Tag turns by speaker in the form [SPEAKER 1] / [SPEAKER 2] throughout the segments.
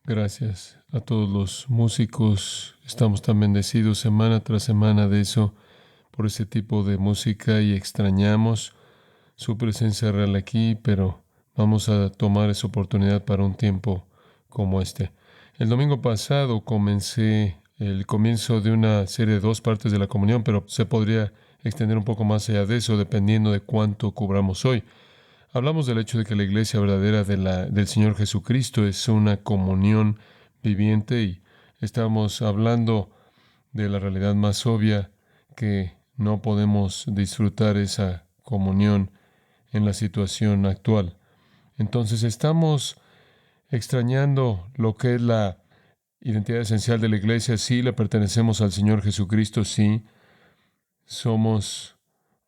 [SPEAKER 1] Gracias a todos los músicos. Estamos tan bendecidos semana tras semana de eso, por ese tipo de música y extrañamos su presencia real aquí, pero vamos a tomar esa oportunidad para un tiempo como este. El domingo pasado comencé el comienzo de una serie de dos partes de la comunión, pero se podría extender un poco más allá de eso, dependiendo de cuánto cubramos hoy. Hablamos del hecho de que la iglesia verdadera del Señor Jesucristo es una comunión viviente y estamos hablando de la realidad más obvia que no podemos disfrutar esa comunión en la situación actual. Entonces estamos extrañando lo que es la identidad esencial de la iglesia. Sí, le pertenecemos al Señor Jesucristo, sí, somos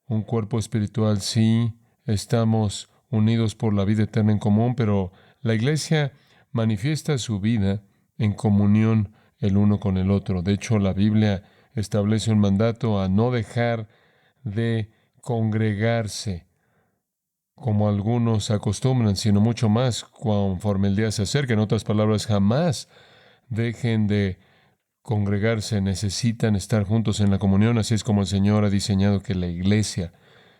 [SPEAKER 1] un cuerpo espiritual, sí, estamos unidos por la vida eterna en común, pero la iglesia manifiesta su vida en comunión el uno con el otro. De hecho, la Biblia establece un mandato a no dejar de congregarse como algunos acostumbran, sino mucho más conforme el día se acerca. En otras palabras, jamás dejen de congregarse, necesitan estar juntos en la comunión, así es como el Señor ha diseñado que la iglesia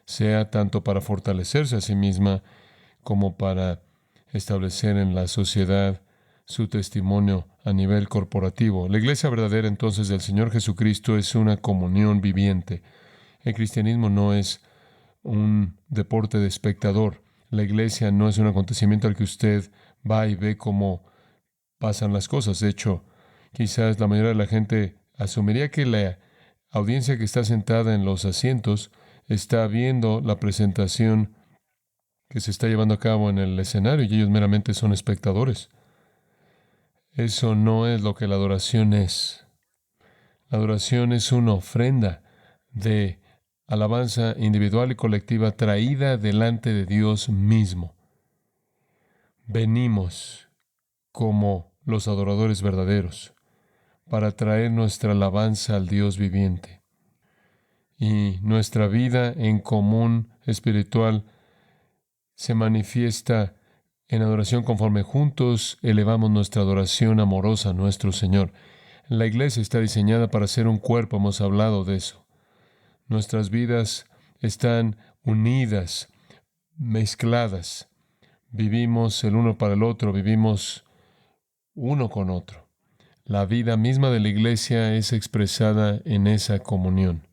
[SPEAKER 1] sea tanto para fortalecerse a sí misma como para establecer en la sociedad su testimonio a nivel corporativo. La iglesia verdadera entonces del Señor Jesucristo es una comunión viviente. El cristianismo no es un deporte de espectador. La iglesia no es un acontecimiento al que usted va y ve cómo pasan las cosas. De hecho, quizás la mayoría de la gente asumiría que la audiencia que está sentada en los asientos está viendo la presentación que se está llevando a cabo en el escenario y ellos meramente son espectadores. Eso no es lo que la adoración es. La adoración es una ofrenda de alabanza individual y colectiva traída delante de Dios mismo. Venimos como los adoradores verdaderos para traer nuestra alabanza al Dios viviente. Y nuestra vida en común espiritual se manifiesta en adoración conforme juntos elevamos nuestra adoración amorosa a nuestro Señor. La iglesia está diseñada para ser un cuerpo, hemos hablado de eso. Nuestras vidas están unidas, mezcladas. Vivimos el uno para el otro, vivimos uno con otro. La vida misma de la iglesia es expresada en esa comunión.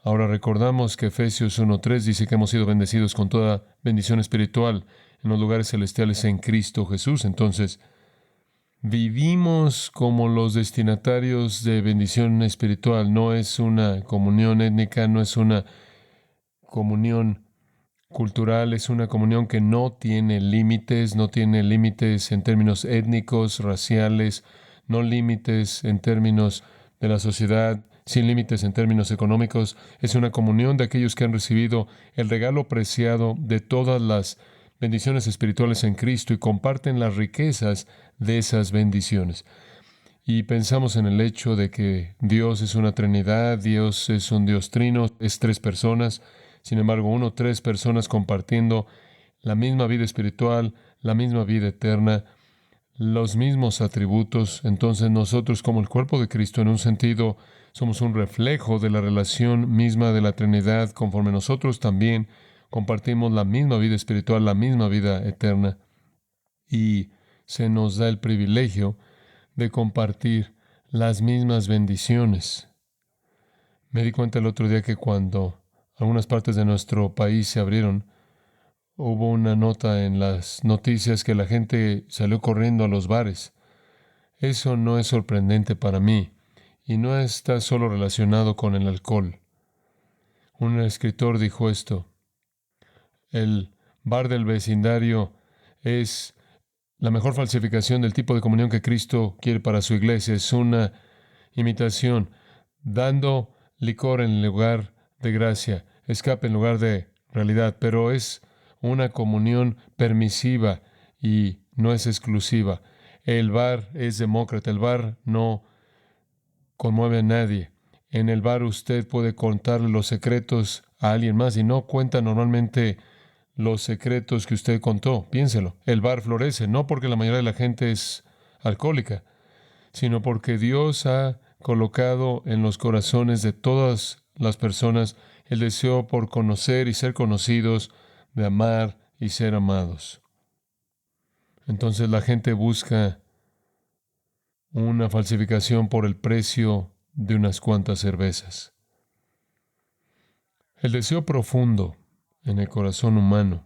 [SPEAKER 1] Ahora recordamos que Efesios 1:3 dice que hemos sido bendecidos con toda bendición espiritual en los lugares celestiales en Cristo Jesús. Entonces, vivimos como los destinatarios de bendición espiritual. No es una comunión étnica, no es una comunión cultural, es una comunión que no tiene límites en términos étnicos, raciales, no límites en términos de la sociedad, sin límites en términos económicos. Es una comunión de aquellos que han recibido el regalo preciado de todas las bendiciones espirituales en Cristo y comparten las riquezas de esas bendiciones. Y pensamos en el hecho de que Dios es una Trinidad, Dios es un Dios trino, es tres personas. Sin embargo, tres personas compartiendo la misma vida espiritual, la misma vida eterna, los mismos atributos. Entonces nosotros como el cuerpo de Cristo, en un sentido, somos un reflejo de la relación misma de la Trinidad, conforme nosotros también compartimos la misma vida espiritual, la misma vida eterna. Y se nos da el privilegio de compartir las mismas bendiciones. Me di cuenta el otro día que cuando algunas partes de nuestro país se abrieron, hubo una nota en las noticias que la gente salió corriendo a los bares. Eso no es sorprendente para mí y no está solo relacionado con el alcohol. Un escritor dijo esto: el bar del vecindario es la mejor falsificación del tipo de comunión que Cristo quiere para su iglesia. Es una imitación, dando licor en lugar de gracia, escape en lugar de realidad, pero es una comunión permisiva y no es exclusiva. El bar es demócrata, el bar no conmueve a nadie. En el bar usted puede contarle los secretos a alguien más y no cuenta normalmente los secretos que usted contó. Piénselo. El bar florece no porque la mayoría de la gente es alcohólica, sino porque Dios ha colocado en los corazones de todas las personas el deseo por conocer y ser conocidos, de amar y ser amados. Entonces la gente busca una falsificación por el precio de unas cuantas cervezas. El deseo profundo en el corazón humano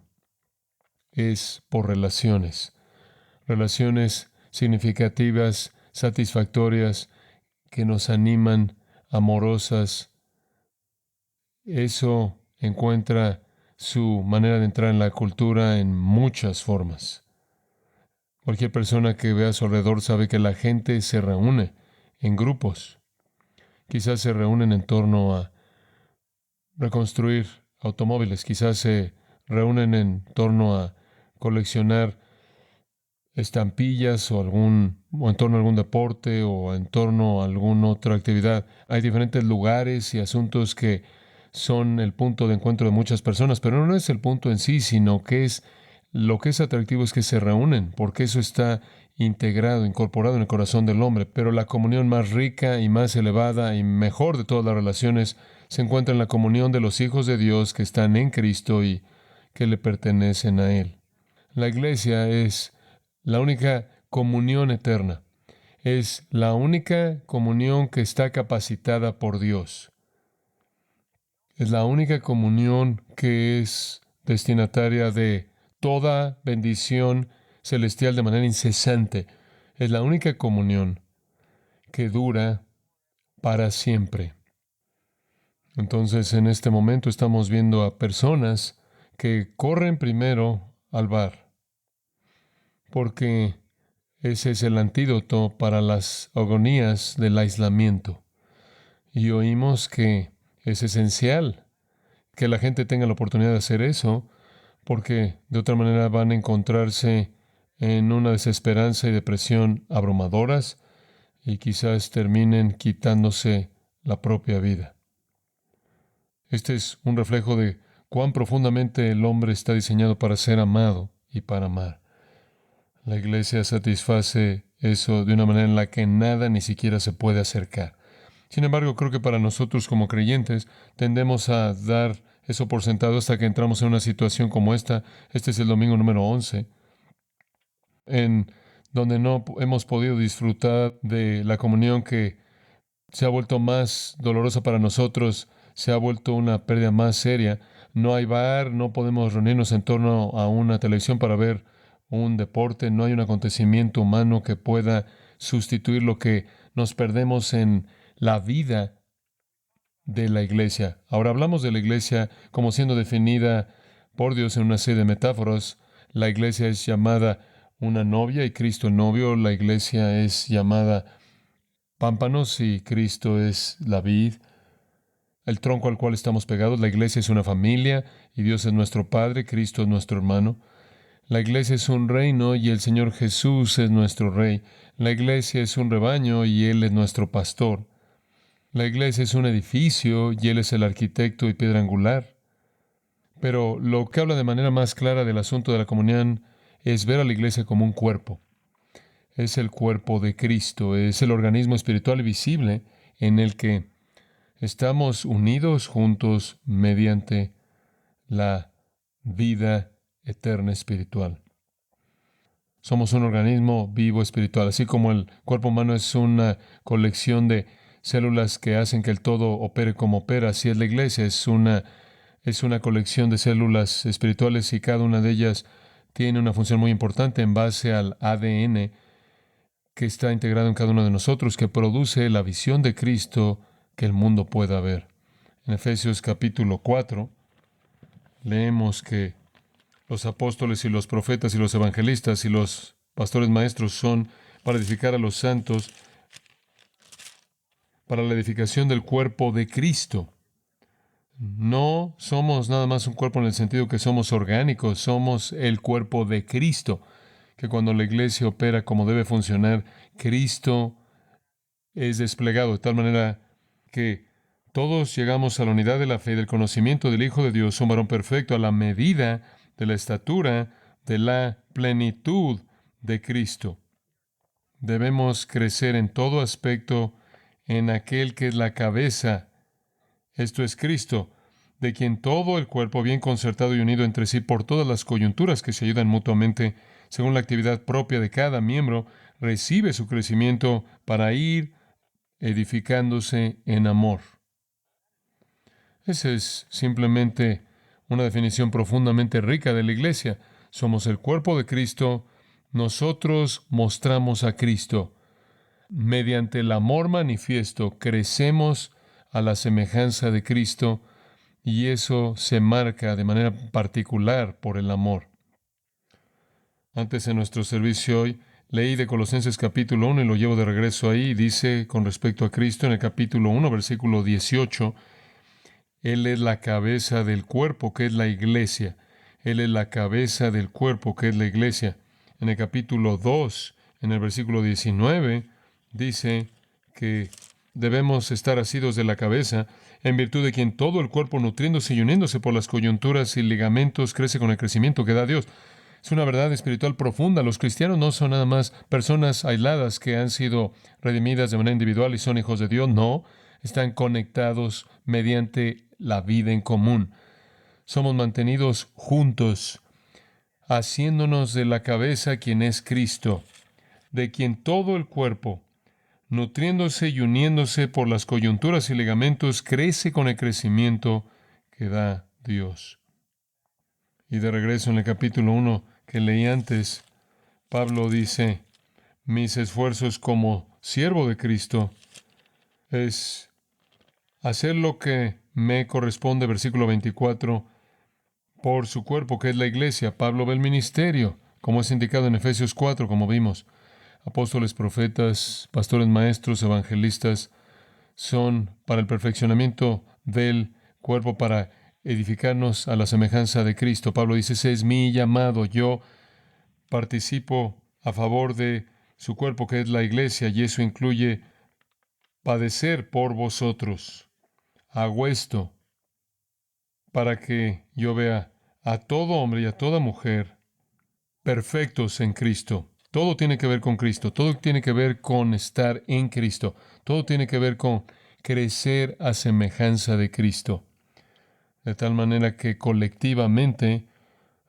[SPEAKER 1] es por relaciones, relaciones significativas, satisfactorias, que nos animan, amorosas. Eso encuentra su manera de entrar en la cultura en muchas formas. Cualquier persona que vea a su alrededor sabe que la gente se reúne en grupos. Quizás se reúnen en torno a reconstruir automóviles, quizás se reúnen en torno a coleccionar estampillas o en torno a algún deporte o en torno a alguna otra actividad. Hay diferentes lugares y asuntos que son el punto de encuentro de muchas personas, pero no es el punto en sí, sino que es lo que es atractivo es que se reúnen, porque eso está integrado, incorporado en el corazón del hombre. Pero la comunión más rica y más elevada y mejor de todas las relaciones se encuentra en la comunión de los hijos de Dios que están en Cristo y que le pertenecen a Él. La iglesia es la única comunión eterna. Es la única comunión que está capacitada por Dios. Es la única comunión que es destinataria de toda bendición celestial de manera incesante. Es la única comunión que dura para siempre. Entonces, en este momento estamos viendo a personas que corren primero al bar, porque ese es el antídoto para las agonías del aislamiento. Y oímos que es esencial que la gente tenga la oportunidad de hacer eso, porque de otra manera van a encontrarse en una desesperanza y depresión abrumadoras y quizás terminen quitándose la propia vida. Este es un reflejo de cuán profundamente el hombre está diseñado para ser amado y para amar. La iglesia satisface eso de una manera en la que nada ni siquiera se puede acercar. Sin embargo, creo que para nosotros como creyentes tendemos a dar eso por sentado hasta que entramos en una situación como esta. Este es el domingo número 11, en donde no hemos podido disfrutar de la comunión que se ha vuelto más dolorosa para nosotros, se ha vuelto una pérdida más seria. No hay bar, no podemos reunirnos en torno a una televisión para ver un deporte, no hay un acontecimiento humano que pueda sustituir lo que nos perdemos en la vida de la iglesia. Ahora hablamos de la iglesia como siendo definida por Dios en una serie de metáforas. La iglesia es llamada una novia y Cristo el novio. La iglesia es llamada pámpanos y Cristo es la vid, el tronco al cual estamos pegados. La iglesia es una familia y Dios es nuestro Padre, Cristo es nuestro hermano. La iglesia es un reino y el Señor Jesús es nuestro Rey. La iglesia es un rebaño y Él es nuestro pastor. La iglesia es un edificio y Él es el arquitecto y piedra angular. Pero lo que habla de manera más clara del asunto de la comunión es ver a la iglesia como un cuerpo. Es el cuerpo de Cristo, es el organismo espiritual y visible en el que estamos unidos juntos mediante la vida eterna espiritual. Somos un organismo vivo espiritual, así como el cuerpo humano es una colección de células que hacen que el todo opere como opera, así es la iglesia, es una colección de células espirituales y cada una de ellas tiene una función muy importante en base al ADN que está integrado en cada uno de nosotros, que produce la visión de Cristo que el mundo pueda ver. En Efesios capítulo 4, leemos que los apóstoles y los profetas y los evangelistas y los pastores maestros son para edificar a los santos, para la edificación del cuerpo de Cristo. No somos nada más un cuerpo en el sentido que somos orgánicos, somos el cuerpo de Cristo, que cuando la iglesia opera como debe funcionar, Cristo es desplegado de tal manera que todos llegamos a la unidad de la fe y del conocimiento del Hijo de Dios, un varón perfecto, a la medida de la estatura de la plenitud de Cristo. Debemos crecer en todo aspecto en aquel que es la cabeza, esto es Cristo, de quien todo el cuerpo, bien concertado y unido entre sí por todas las coyunturas que se ayudan mutuamente, según la actividad propia de cada miembro, recibe su crecimiento para ir edificándose en amor. Esa es simplemente una definición profundamente rica de la iglesia. Somos el cuerpo de Cristo, nosotros mostramos a Cristo. Mediante el amor manifiesto, crecemos a la semejanza de Cristo y eso se marca de manera particular por el amor. Antes en nuestro servicio hoy leí de Colosenses capítulo 1 y lo llevo de regreso ahí. Dice con respecto a Cristo en el capítulo 1, versículo 18, Él es la cabeza del cuerpo que es la iglesia. Él es la cabeza del cuerpo que es la iglesia. En el capítulo 2, en el versículo 19, dice que debemos estar asidos de la cabeza, en virtud de quien todo el cuerpo, nutriéndose y uniéndose por las coyunturas y ligamentos, crece con el crecimiento que da Dios. Es una verdad espiritual profunda. Los cristianos no son nada más personas aisladas que han sido redimidas de manera individual y son hijos de Dios. No, están conectados mediante la vida en común. Somos mantenidos juntos, haciéndonos de la cabeza quien es Cristo, de quien todo el cuerpo, nutriéndose y uniéndose por las coyunturas y ligamentos, crece con el crecimiento que da Dios. Y de regreso en el capítulo 1 que leí antes, Pablo dice, mis esfuerzos como siervo de Cristo es hacer lo que me corresponde, versículo 24, por su cuerpo, que es la iglesia. Pablo ve el ministerio, como es indicado en Efesios 4, como vimos. Apóstoles, profetas, pastores, maestros, evangelistas, son para el perfeccionamiento del cuerpo, para edificarnos a la semejanza de Cristo. Pablo dice, ese es mi llamado. Yo participo a favor de su cuerpo, que es la iglesia, y eso incluye padecer por vosotros. Hago esto para que yo vea a todo hombre y a toda mujer perfectos en Cristo. Todo tiene que ver con Cristo, todo tiene que ver con estar en Cristo, todo tiene que ver con crecer a semejanza de Cristo, de tal manera que colectivamente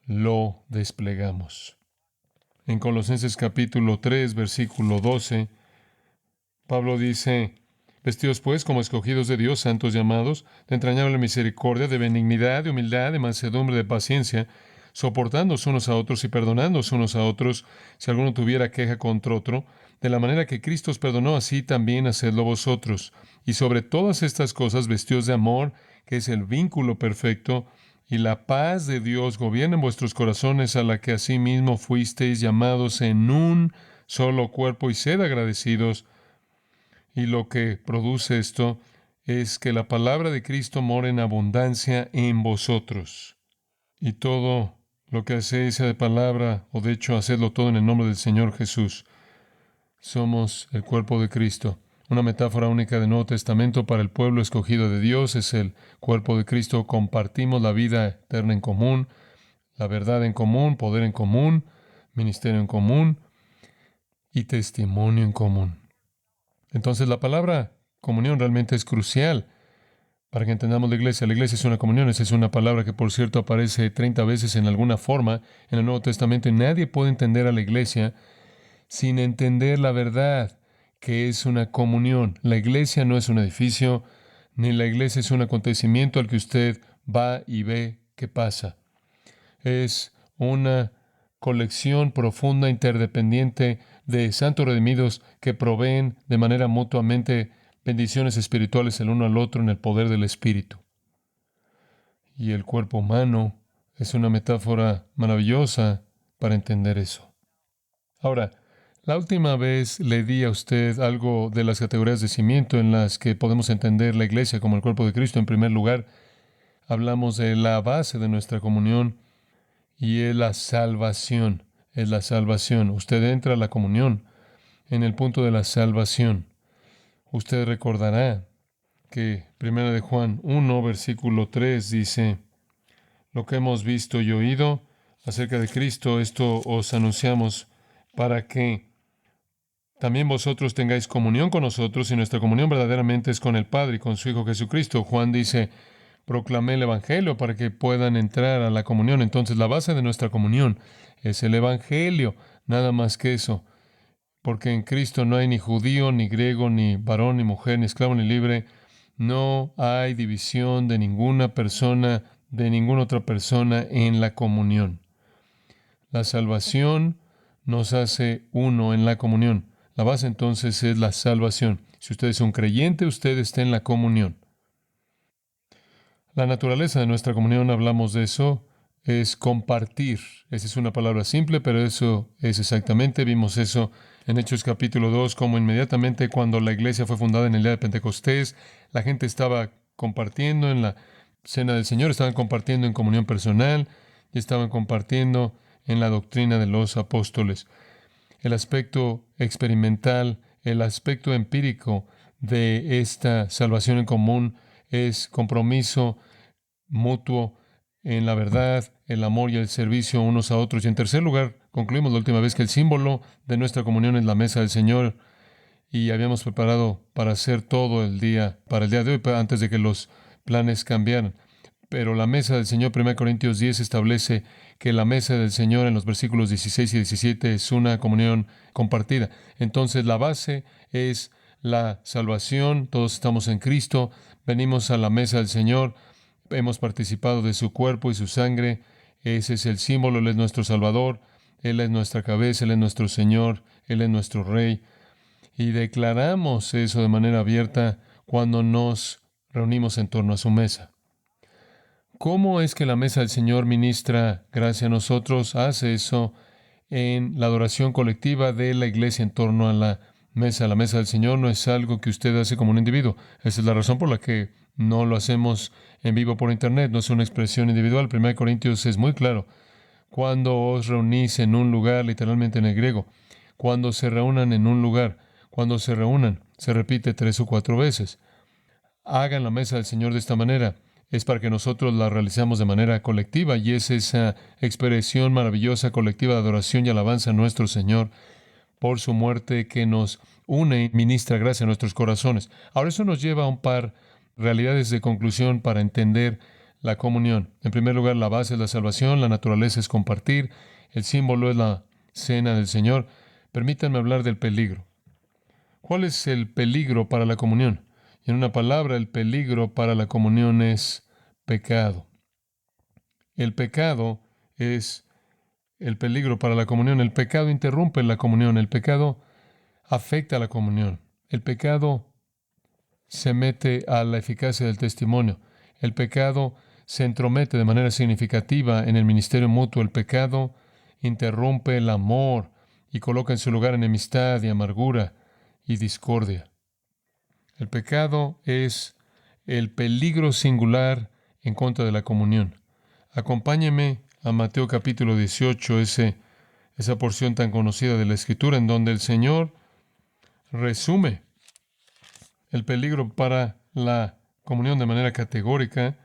[SPEAKER 1] lo desplegamos. En Colosenses capítulo 3, versículo 12, Pablo dice, vestidos pues como escogidos de Dios, santos llamados, de entrañable misericordia, de benignidad, de humildad, de mansedumbre, de paciencia, soportándoos unos a otros y perdonándoos unos a otros, si alguno tuviera queja contra otro, de la manera que Cristo os perdonó, así también hacedlo vosotros. Y sobre todas estas cosas, vestidos de amor, que es el vínculo perfecto, y la paz de Dios gobierna en vuestros corazones, a la que asimismo fuisteis llamados en un solo cuerpo, y sed agradecidos. Y lo que produce esto es que la palabra de Cristo mora en abundancia en vosotros. Y todo lo que hacéis, sea de palabra o de hecho, hacedlo todo en el nombre del Señor Jesús. Somos el cuerpo de Cristo. Una metáfora única del Nuevo Testamento para el pueblo escogido de Dios es el cuerpo de Cristo. Compartimos la vida eterna en común, la verdad en común, poder en común, ministerio en común y testimonio en común. Entonces la palabra comunión realmente es crucial para que entendamos la iglesia. La iglesia es una comunión. Esa es una palabra que, por cierto, aparece 30 veces en alguna forma en el Nuevo Testamento. Y nadie puede entender a la iglesia sin entender la verdad, que es una comunión. La iglesia no es un edificio, ni la iglesia es un acontecimiento al que usted va y ve qué pasa. Es una colección profunda, interdependiente de santos redimidos que proveen de manera mutuamente bendiciones espirituales el uno al otro en el poder del Espíritu. Y el cuerpo humano es una metáfora maravillosa para entender eso. Ahora, la última vez le di a usted algo de las categorías de cimiento en las que podemos entender la iglesia como el cuerpo de Cristo. En primer lugar, hablamos de la base de nuestra comunión y es la salvación. Es la salvación. Usted entra a la comunión en el punto de la salvación. Usted recordará que 1 de Juan 1, versículo 3 dice, lo que hemos visto y oído acerca de Cristo, esto os anunciamos para que también vosotros tengáis comunión con nosotros, y nuestra comunión verdaderamente es con el Padre y con su Hijo Jesucristo. Juan dice, proclamé el Evangelio para que puedan entrar a la comunión. Entonces, la base de nuestra comunión es el Evangelio, nada más que eso, porque en Cristo no hay ni judío, ni griego, ni varón, ni mujer, ni esclavo, ni libre. No hay división de ninguna persona, de ninguna otra persona en la comunión. La salvación nos hace uno en la comunión. La base entonces es la salvación. Si usted es un creyente, usted está en la comunión. La naturaleza de nuestra comunión, hablamos de eso, es compartir. Esa es una palabra simple, pero eso es exactamente. Vimos eso en Hechos capítulo 2, como inmediatamente cuando la iglesia fue fundada en el día de Pentecostés, la gente estaba compartiendo en la cena del Señor, estaban compartiendo en comunión personal y estaban compartiendo en la doctrina de los apóstoles. El aspecto experimental, el aspecto empírico de esta salvación en común es compromiso mutuo en la verdad, el amor y el servicio unos a otros. Y en tercer lugar, concluimos la última vez que el símbolo de nuestra comunión es la mesa del Señor, y habíamos preparado para hacer todo el día, para el día de hoy, antes de que los planes cambiaran. Pero la mesa del Señor, 1 Corintios 10, establece que la mesa del Señor en los versículos 16 y 17 es una comunión compartida. Entonces la base es la salvación, todos estamos en Cristo, venimos a la mesa del Señor, hemos participado de su cuerpo y su sangre, ese es el símbolo, Él es nuestro Salvador, Él es nuestra cabeza, Él es nuestro Señor, Él es nuestro Rey, y declaramos eso de manera abierta cuando nos reunimos en torno a su mesa. ¿Cómo es que la mesa del Señor ministra gracia a nosotros? Hace eso en la adoración colectiva de la iglesia en torno a la mesa. La mesa del Señor no es algo que usted hace como un individuo. Esa es la razón por la que no lo hacemos en vivo por internet. No es una expresión individual. 1 Corintios es muy claro. Cuando os reunís en un lugar, literalmente en el griego, cuando se reúnan en un lugar, cuando se reúnan, se repite 3 o 4 veces. Hagan la mesa del Señor de esta manera. Es para que nosotros la realicemos de manera colectiva, y es esa expresión maravillosa colectiva de adoración y alabanza a nuestro Señor por su muerte que nos une y ministra gracia a nuestros corazones. Ahora, eso nos lleva a un par realidades de conclusión para entender la comunión. En primer lugar, la base es la salvación, la naturaleza es compartir, el símbolo es la cena del Señor. Permítanme hablar del peligro. ¿Cuál es el peligro para la comunión? Y en una palabra, el peligro para la comunión es pecado. El pecado es el peligro para la comunión. El pecado interrumpe la comunión. El pecado afecta a la comunión. El pecado se mete a la eficacia del testimonio. El pecado se entromete de manera significativa en el ministerio mutuo. El pecado interrumpe el amor y coloca en su lugar enemistad y amargura y discordia. El pecado es el peligro singular en contra de la comunión. Acompáñeme a Mateo capítulo 18, esa porción tan conocida de la Escritura, en donde el Señor resume el peligro para la comunión de manera categórica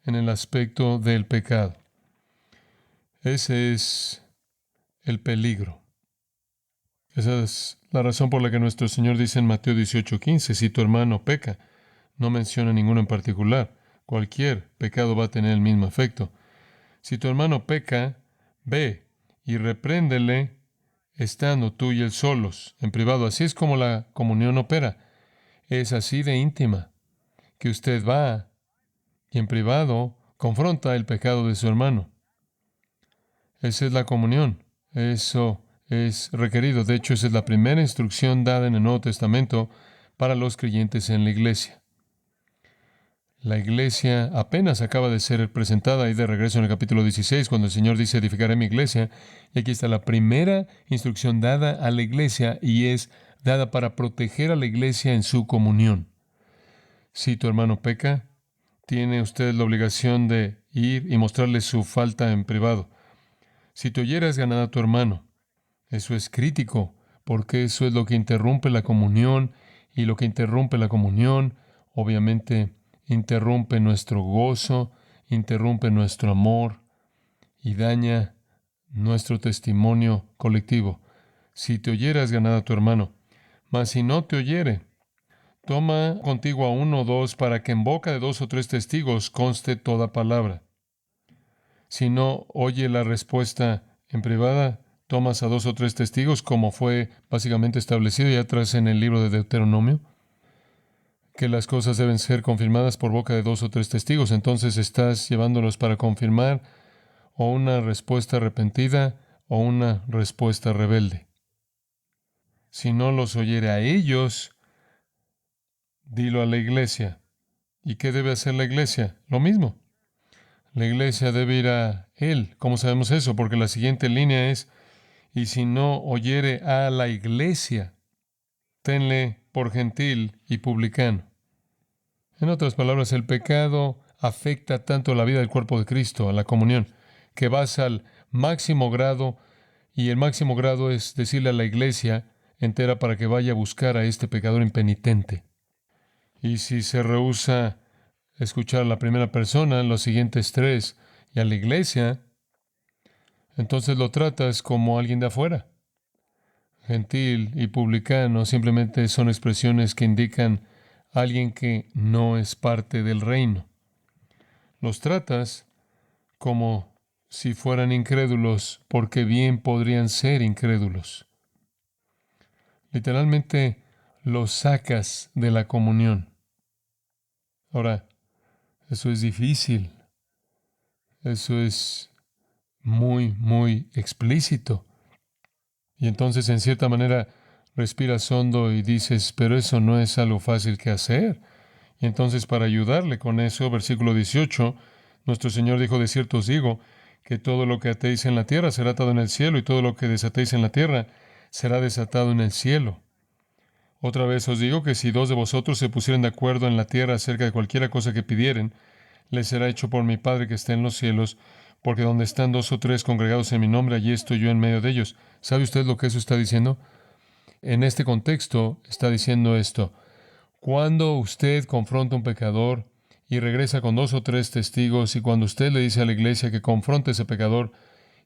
[SPEAKER 1] en el aspecto del pecado. Ese es el peligro. Esa es la razón por la que nuestro Señor dice en Mateo 18:15, si tu hermano peca, no menciona ninguno en particular. Cualquier pecado va a tener el mismo efecto. Si tu hermano peca, ve y repréndele estando tú y él solos, en privado. Así es como la comunión opera. Es así de íntima, que usted va y en privado confronta el pecado de su hermano. Esa es la comunión. Eso es requerido. De hecho, esa es la primera instrucción dada en el Nuevo Testamento para los creyentes en la iglesia. La iglesia apenas acaba de ser presentada, y de regreso en el capítulo 16, cuando el Señor dice, edificaré mi iglesia. Y aquí está la primera instrucción dada a la iglesia, y es dada para proteger a la iglesia en su comunión. Si tu hermano peca, tiene usted la obligación de ir y mostrarle su falta en privado. Si te oyeras ganar a tu hermano, eso es crítico, porque eso es lo que interrumpe la comunión, y lo que interrumpe la comunión, obviamente, interrumpe nuestro gozo, interrumpe nuestro amor y daña nuestro testimonio colectivo. Si te oyeras ganar a tu hermano, Mas si no te oyere, toma contigo a uno o dos, para que en boca de dos o tres testigos conste toda palabra. Si no oye la respuesta en privada, tomas a dos o tres testigos, como fue básicamente establecido ya atrás en el libro de Deuteronomio, que las cosas deben ser confirmadas por boca de dos o tres testigos. Entonces estás llevándolos para confirmar o una respuesta arrepentida o una respuesta rebelde. Si no los oyere a ellos, dilo a la iglesia. ¿Y qué debe hacer la iglesia? Lo mismo. La iglesia debe ir a él. ¿Cómo sabemos eso? Porque la siguiente línea es: y si no oyere a la iglesia, tenle por gentil y publicano. En otras palabras, el pecado afecta tanto la vida del cuerpo de Cristo, a la comunión, que vas al máximo grado, y el máximo grado es decirle a la iglesia entera para que vaya a buscar a este pecador impenitente. Y si se rehúsa escuchar a la primera persona, los siguientes tres, y a la iglesia, entonces lo tratas como alguien de afuera. Gentil y publicano simplemente son expresiones que indican a alguien que no es parte del reino. Los tratas como si fueran incrédulos, porque bien podrían ser incrédulos. Literalmente los sacas de la comunión. Ahora, eso es difícil. Eso es muy, muy explícito. Y entonces, en cierta manera, respiras hondo y dices, pero eso no es algo fácil que hacer. Y entonces, para ayudarle con eso, versículo 18, nuestro Señor dijo: de cierto os digo, que todo lo que atéis en la tierra será atado en el cielo, y todo lo que desatéis en la tierra será desatado en el cielo. Otra vez os digo que si dos de vosotros se pusieren de acuerdo en la tierra acerca de cualquiera cosa que pidieren, les será hecho por mi Padre que está en los cielos, porque donde están dos o tres congregados en mi nombre, allí estoy yo en medio de ellos. ¿Sabe usted lo que eso está diciendo? En este contexto está diciendo esto: cuando usted confronta a un pecador y regresa con dos o tres testigos, y cuando usted le dice a la iglesia que confronte a ese pecador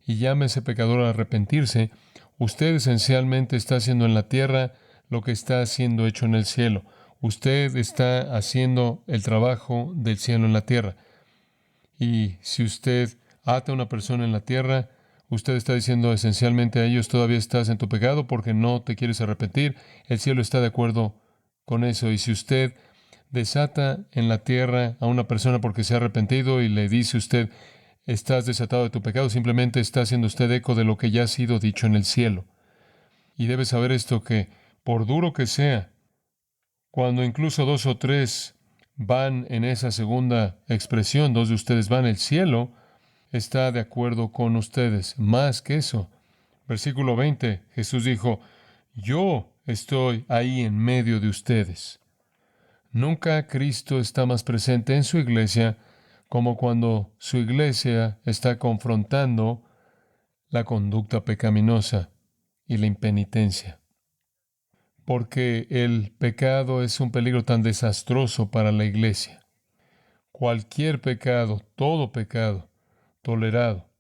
[SPEAKER 1] y llame a ese pecador a arrepentirse, usted esencialmente está haciendo en la tierra lo que está siendo hecho en el cielo. Usted está haciendo el trabajo del cielo en la tierra. Y si usted ata a una persona en la tierra, usted está diciendo esencialmente a ellos: todavía estás en tu pecado porque no te quieres arrepentir. El cielo está de acuerdo con eso. Y si usted desata en la tierra a una persona porque se ha arrepentido y le dice usted: estás desatado de tu pecado, simplemente está haciendo usted eco de lo que ya ha sido dicho en el cielo. Y debe saber esto, que por duro que sea, cuando incluso dos o tres van en esa segunda expresión, dos de ustedes van, el cielo está de acuerdo con ustedes. Más que eso, versículo 20, Jesús dijo: yo estoy ahí en medio de ustedes. Nunca Cristo está más presente en su iglesia como cuando su iglesia está confrontando la conducta pecaminosa y la impenitencia. Porque el pecado es un peligro tan desastroso para la iglesia. Cualquier pecado, todo pecado, tolerado,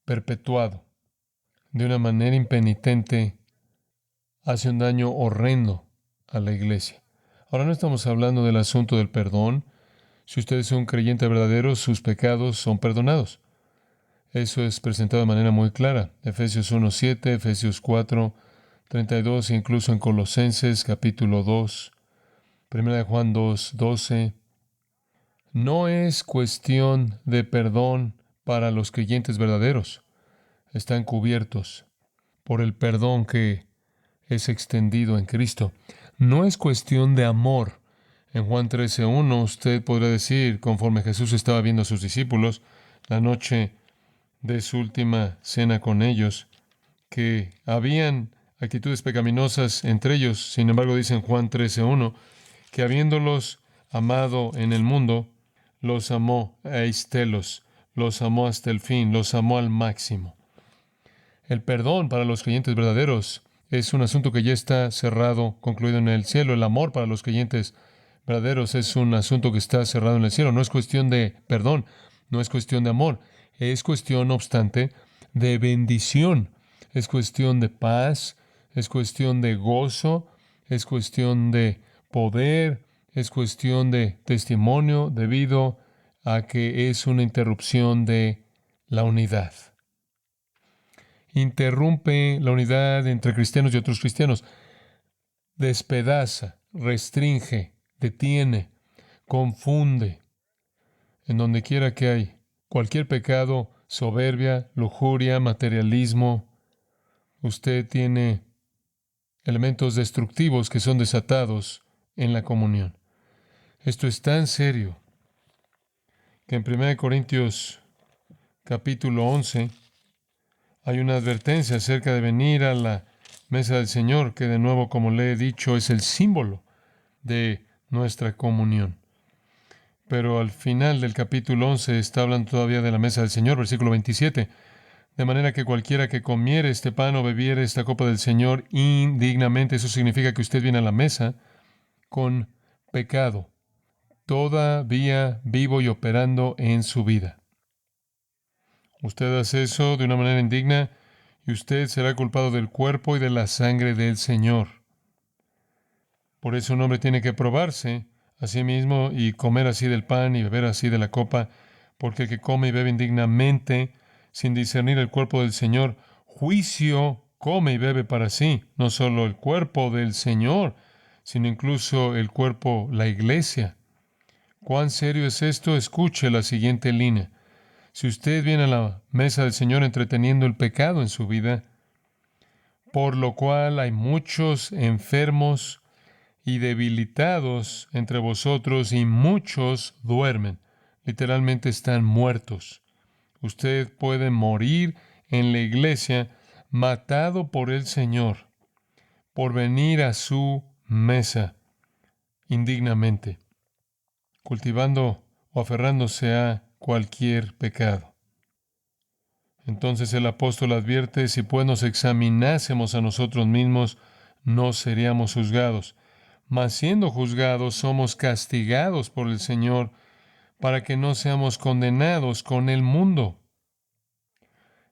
[SPEAKER 1] perpetuado, de una manera impenitente, hace un daño horrendo a la iglesia. Ahora no estamos hablando del asunto del perdón. Si usted es un creyente verdadero, sus pecados son perdonados. Eso es presentado de manera muy clara. Efesios 1:7, Efesios 4:32, e incluso en Colosenses capítulo 2, 1 de Juan 2:12. No es cuestión de perdón para los creyentes verdaderos. Están cubiertos por el perdón que es extendido en Cristo. No es cuestión de amor. En Juan 13:1 usted podrá decir, conforme Jesús estaba viendo a sus discípulos la noche de su última cena con ellos, que habían actitudes pecaminosas entre ellos. Sin embargo, dice en Juan 13:1 que habiéndolos amado en el mundo, los amó eistelos, los amó hasta el fin, los amó al máximo. El perdón para los creyentes verdaderos es un asunto que ya está cerrado, concluido en el cielo. El amor para los creyentes verdaderos es un asunto que está cerrado en el cielo. No es cuestión de perdón, no es cuestión de amor. Es cuestión, no obstante, de bendición. Es cuestión de paz, es cuestión de gozo, es cuestión de poder, es cuestión de testimonio debido a que es una interrupción de la unidad. Interrumpe la unidad entre cristianos y otros cristianos. Despedaza, restringe, detiene, confunde. En donde quiera que hay cualquier pecado, soberbia, lujuria, materialismo, usted tiene elementos destructivos que son desatados en la comunión. Esto es tan serio que en 1 Corintios capítulo 11 hay una advertencia acerca de venir a la mesa del Señor, que de nuevo, como le he dicho, es el símbolo de nuestra comunión. Pero al final del capítulo 11 está hablando todavía de la mesa del Señor, versículo 27. De manera que cualquiera que comiere este pan o bebiere esta copa del Señor indignamente, eso significa que usted viene a la mesa con pecado, todavía vivo y operando en su vida. Usted hace eso de una manera indigna y usted será culpado del cuerpo y de la sangre del Señor. Por eso un hombre tiene que probarse a sí mismo y comer así del pan y beber así de la copa, porque el que come y bebe indignamente, sin discernir el cuerpo del Señor, juicio come y bebe para sí, no solo el cuerpo del Señor, sino incluso el cuerpo, la iglesia. ¿Cuán serio es esto? Escuche la siguiente línea. Si usted viene a la mesa del Señor entreteniendo el pecado en su vida, por lo cual hay muchos enfermos y debilitados entre vosotros y muchos duermen. Literalmente están muertos. Usted puede morir en la iglesia matado por el Señor por venir a su mesa indignamente, cultivando o aferrándose a cualquier pecado. Entonces el apóstol advierte, si pues nos examinásemos a nosotros mismos, no seríamos juzgados. Mas siendo juzgados, somos castigados por el Señor para que no seamos condenados con el mundo.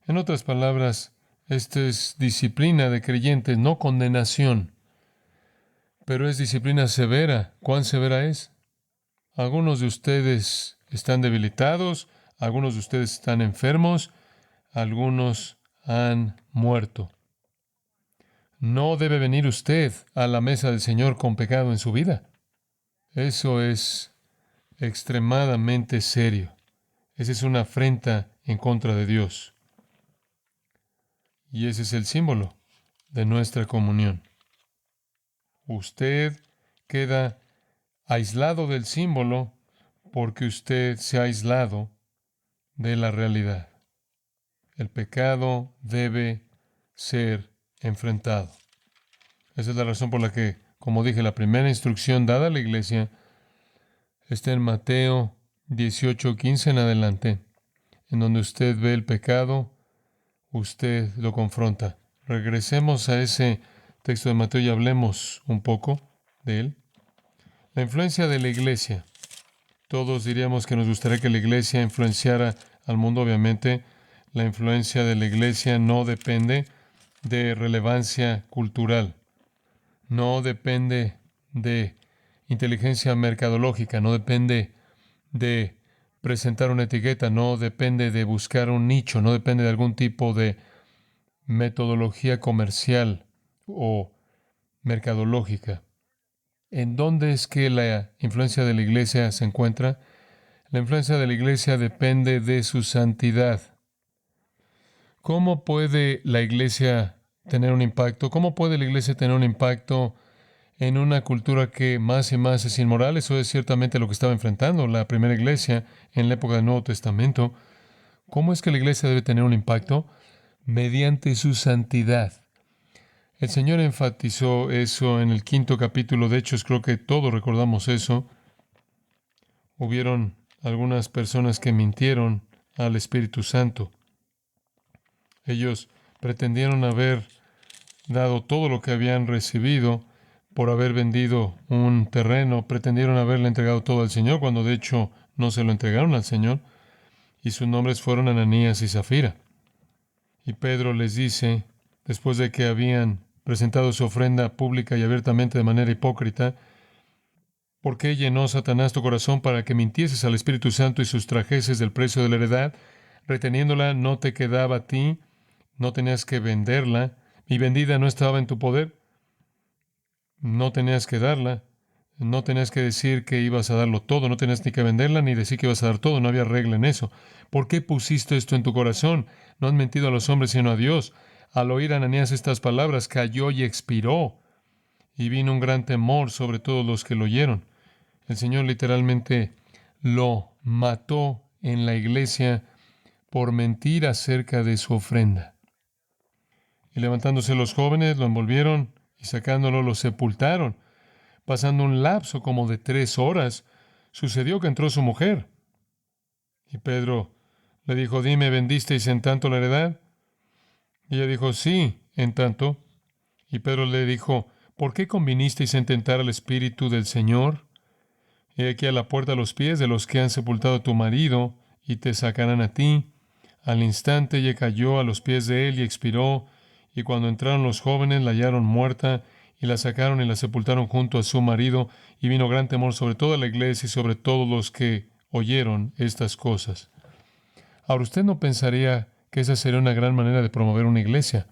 [SPEAKER 1] En otras palabras, esto es disciplina de creyentes, no condenación, pero es disciplina severa. ¿Cuán severa es? Algunos de ustedes están debilitados, algunos de ustedes están enfermos, algunos han muerto. No debe venir usted a la mesa del Señor con pecado en su vida. Eso es extremadamente serio. Esa es una afrenta en contra de Dios. Y ese es el símbolo de nuestra comunión. Usted queda aislado del símbolo porque usted se ha aislado de la realidad. El pecado debe ser enfrentado. Esa es la razón por la que, como dije, la primera instrucción dada a la iglesia está en Mateo 18:15 en adelante, en donde usted ve el pecado, usted lo confronta. Regresemos a ese texto de Mateo y hablemos un poco de él. La influencia de la iglesia. Todos diríamos que nos gustaría que la iglesia influenciara al mundo. Obviamente, la influencia de la iglesia no depende de relevancia cultural, no depende de inteligencia mercadológica, no depende de presentar una etiqueta, no depende de buscar un nicho, no depende de algún tipo de metodología comercial o mercadológica. ¿En dónde es que la influencia de la iglesia se encuentra? La influencia de la iglesia depende de su santidad. ¿Cómo puede la iglesia tener un impacto? ¿Cómo puede la iglesia tener un impacto en una cultura que más y más es inmoral? Eso es ciertamente lo que estaba enfrentando la primera iglesia en la época del Nuevo Testamento. ¿Cómo es que la iglesia debe tener un impacto? Mediante su santidad. El Señor enfatizó eso en el 5º capítulo de Hechos. Creo que todos recordamos eso. Hubieron algunas personas que mintieron al Espíritu Santo. Ellos pretendieron haber dado todo lo que habían recibido por haber vendido un terreno. Pretendieron haberle entregado todo al Señor, cuando de hecho no se lo entregaron al Señor. Y sus nombres fueron Ananías y Zafira. Y Pedro les dice, después de que habían presentado su ofrenda pública y abiertamente de manera hipócrita? ¿Por qué llenó Satanás tu corazón para que mintieses al Espíritu Santo y sustrajeses del precio de la heredad? Reteniéndola no te quedaba a ti, no tenías que venderla, y vendida no estaba en tu poder, no tenías que darla, no tenías que decir que ibas a darlo todo, no tenías ni que venderla ni decir que ibas a dar todo, no había regla en eso. ¿Por qué pusiste esto en tu corazón? No has mentido a los hombres sino a Dios. Al oír Ananías estas palabras, cayó y expiró, y vino un gran temor sobre todos los que lo oyeron. El Señor literalmente lo mató en la iglesia por mentir acerca de su ofrenda. Y levantándose los jóvenes, lo envolvieron y sacándolo, lo sepultaron. Pasando un lapso como de 3 horas, sucedió que entró su mujer. Y Pedro le dijo, dime, ¿vendisteis en tanto la heredad? Y ella dijo, sí, en tanto. Y Pedro le dijo, ¿por qué convinisteis en tentar al Espíritu del Señor? He aquí a la puerta a los pies de los que han sepultado a tu marido, y te sacarán a ti. Al instante ella cayó a los pies de él y expiró, y cuando entraron los jóvenes la hallaron muerta, y la sacaron y la sepultaron junto a su marido, y vino gran temor sobre toda la iglesia y sobre todos los que oyeron estas cosas. Ahora, usted no pensaría que esa sería una gran manera de promover una iglesia.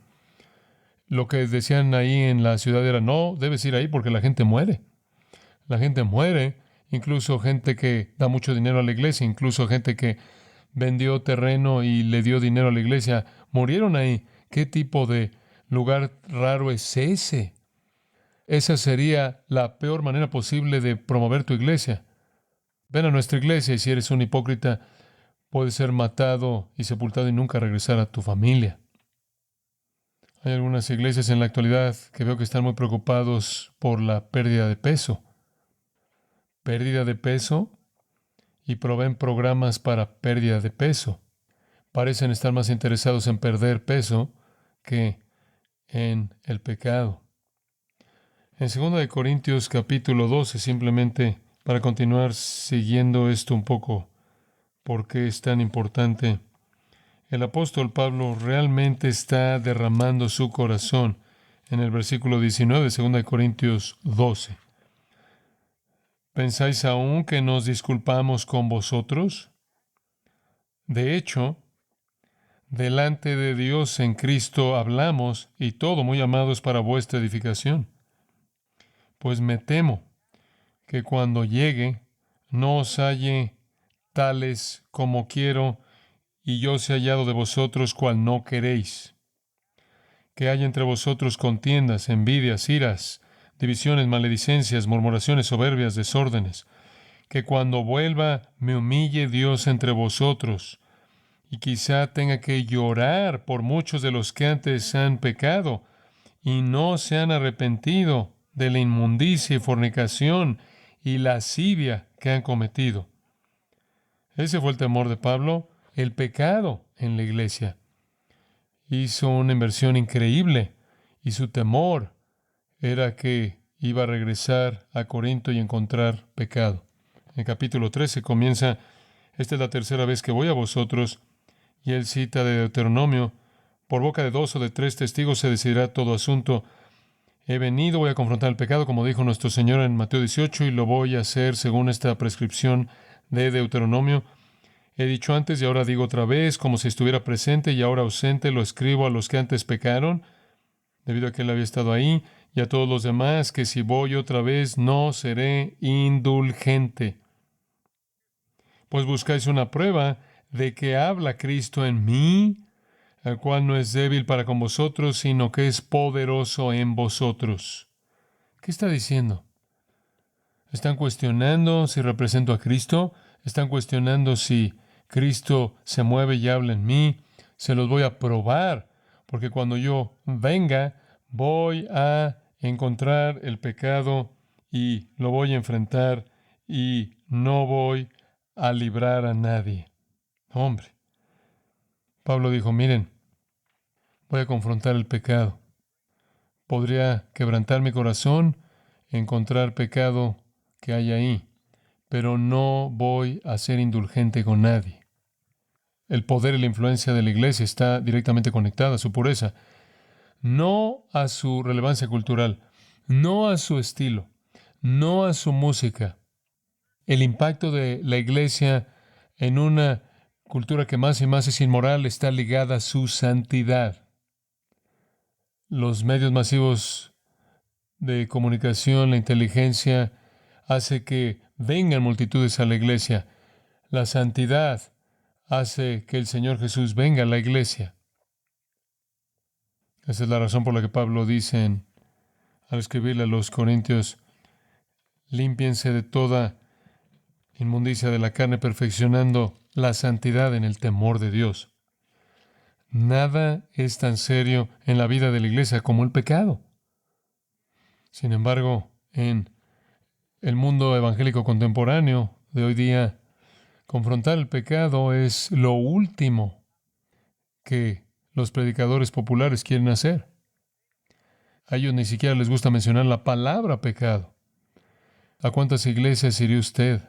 [SPEAKER 1] Lo que decían ahí en la ciudad era, no, debes ir ahí porque la gente muere. La gente muere, incluso gente que da mucho dinero a la iglesia, incluso gente que vendió terreno y le dio dinero a la iglesia, murieron ahí. ¿Qué tipo de lugar raro es ese? Esa sería la peor manera posible de promover tu iglesia. Ven a nuestra iglesia y si eres un hipócrita, puedes ser matado y sepultado y nunca regresar a tu familia. Hay algunas iglesias en la actualidad que veo que están muy preocupados por la pérdida de peso. Pérdida de peso y proveen programas para pérdida de peso. Parecen estar más interesados en perder peso que en el pecado. En 2 Corintios capítulo 12, simplemente para continuar siguiendo esto un poco, ¿por qué es tan importante? El apóstol Pablo realmente está derramando su corazón en el versículo 19 de 2 Corintios 12. ¿Pensáis aún que nos disculpamos con vosotros? De hecho, delante de Dios en Cristo hablamos, y todo muy amados para vuestra edificación. Pues me temo que cuando llegue no os halle tales como quiero, y yo sea hallado de vosotros cual no queréis. Que haya entre vosotros contiendas, envidias, iras, divisiones, maledicencias, murmuraciones, soberbias, desórdenes. Que cuando vuelva me humille Dios entre vosotros, y quizá tenga que llorar por muchos de los que antes han pecado y no se han arrepentido de la inmundicia y fornicación y lascivia que han cometido. Ese fue el temor de Pablo, el pecado en la iglesia. Hizo una inversión increíble y su temor era que iba a regresar a Corinto y encontrar pecado. En el capítulo 13 comienza, esta es la tercera vez que voy a vosotros, y él cita de Deuteronomio, por boca de 2 o de 3 testigos se decidirá todo asunto. He venido, voy a confrontar el pecado, como dijo nuestro Señor en Mateo 18, y lo voy a hacer según esta prescripción de Deuteronomio. He dicho antes y ahora digo otra vez, como si estuviera presente y ahora ausente, lo escribo a los que antes pecaron, debido a que él había estado ahí, y a todos los demás, que si voy otra vez no seré indulgente. Pues buscáis una prueba de que habla Cristo en mí, el cual no es débil para con vosotros, sino que es poderoso en vosotros. ¿Qué está diciendo? ¿Están cuestionando si represento a Cristo? ¿Están cuestionando si Cristo se mueve y habla en mí? Se los voy a probar, porque cuando yo venga, voy a encontrar el pecado y lo voy a enfrentar y no voy a librar a nadie. Hombre, Pablo dijo, miren, voy a confrontar el pecado. Podría quebrantar mi corazón, encontrar pecado que hay ahí, pero no voy a ser indulgente con nadie. El poder y la influencia de la iglesia está directamente conectada a su pureza. no a su relevancia cultural, no a su estilo, no a su música. El impacto de la iglesia en una cultura que más y más es inmoral está ligada a su santidad. Los medios masivos de comunicación, la inteligencia, hace que vengan multitudes a la iglesia. La santidad hace que el Señor Jesús venga a la iglesia. Esa es la razón por la que Pablo dice al escribirle a los Corintios, límpiense de toda inmundicia de la carne, perfeccionando la santidad en el temor de Dios. Nada es tan serio en la vida de la iglesia como el pecado. Sin embargo, en el mundo evangélico contemporáneo de hoy día, confrontar el pecado es lo último que los predicadores populares quieren hacer. A ellos ni siquiera les gusta mencionar la palabra pecado. ¿A cuántas iglesias iría usted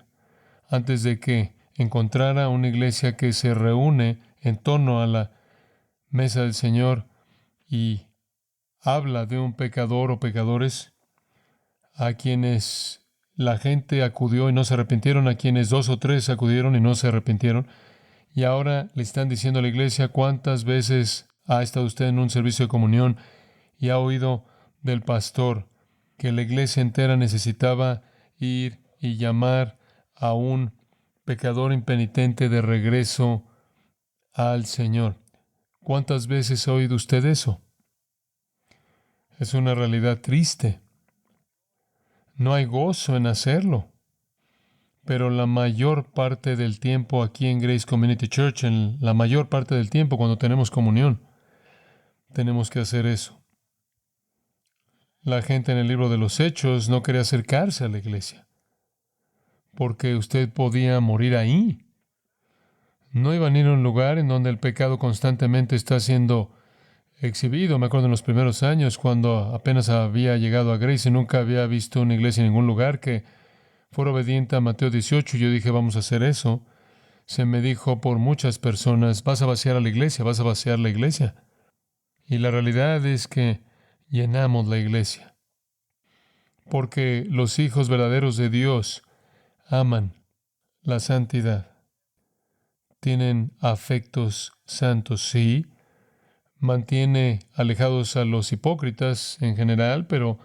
[SPEAKER 1] antes de que encontrara una iglesia que se reúne en torno a la mesa del Señor y habla de un pecador o pecadores a quienes la gente acudió y no se arrepintieron, a quienes 2 o 3 acudieron y no se arrepintieron? Y ahora le están diciendo a la iglesia cuántas veces ha estado usted en un servicio de comunión y ha oído del pastor que la iglesia entera necesitaba ir y llamar a un pecador impenitente de regreso al Señor. ¿Cuántas veces ha oído usted eso? Es una realidad triste. No hay gozo en hacerlo. Pero la mayor parte del tiempo aquí en Grace Community Church, en la mayor parte del tiempo cuando tenemos comunión, tenemos que hacer eso. La gente en el libro de los Hechos no quería acercarse a la iglesia porque usted podía morir ahí. No iban a ir a un lugar en donde el pecado constantemente está siendo exhibido. Me acuerdo en los primeros años cuando apenas había llegado a Grace y nunca había visto una iglesia en ningún lugar que fuera obediente a Mateo 18. Yo dije, vamos a hacer eso. Se me dijo por muchas personas, vas a vaciar a la iglesia, vas a vaciar la iglesia. Y la realidad es que llenamos la iglesia. Porque los hijos verdaderos de Dios aman la santidad. Tienen afectos santos, sí. Mantiene alejados a los hipócritas en general, pero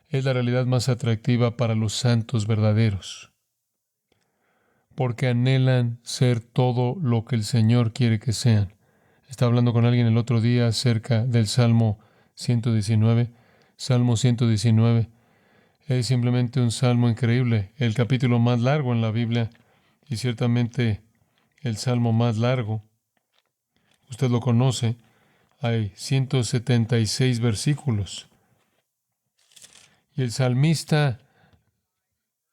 [SPEAKER 1] es la realidad más atractiva para los santos verdaderos. Porque anhelan ser todo lo que el Señor quiere que sean. Estaba hablando con alguien el otro día acerca del Salmo 119. Salmo 119 es simplemente un salmo increíble, el capítulo más largo en la Biblia y ciertamente el salmo más largo. Usted lo conoce. Hay 176 versículos. Y el salmista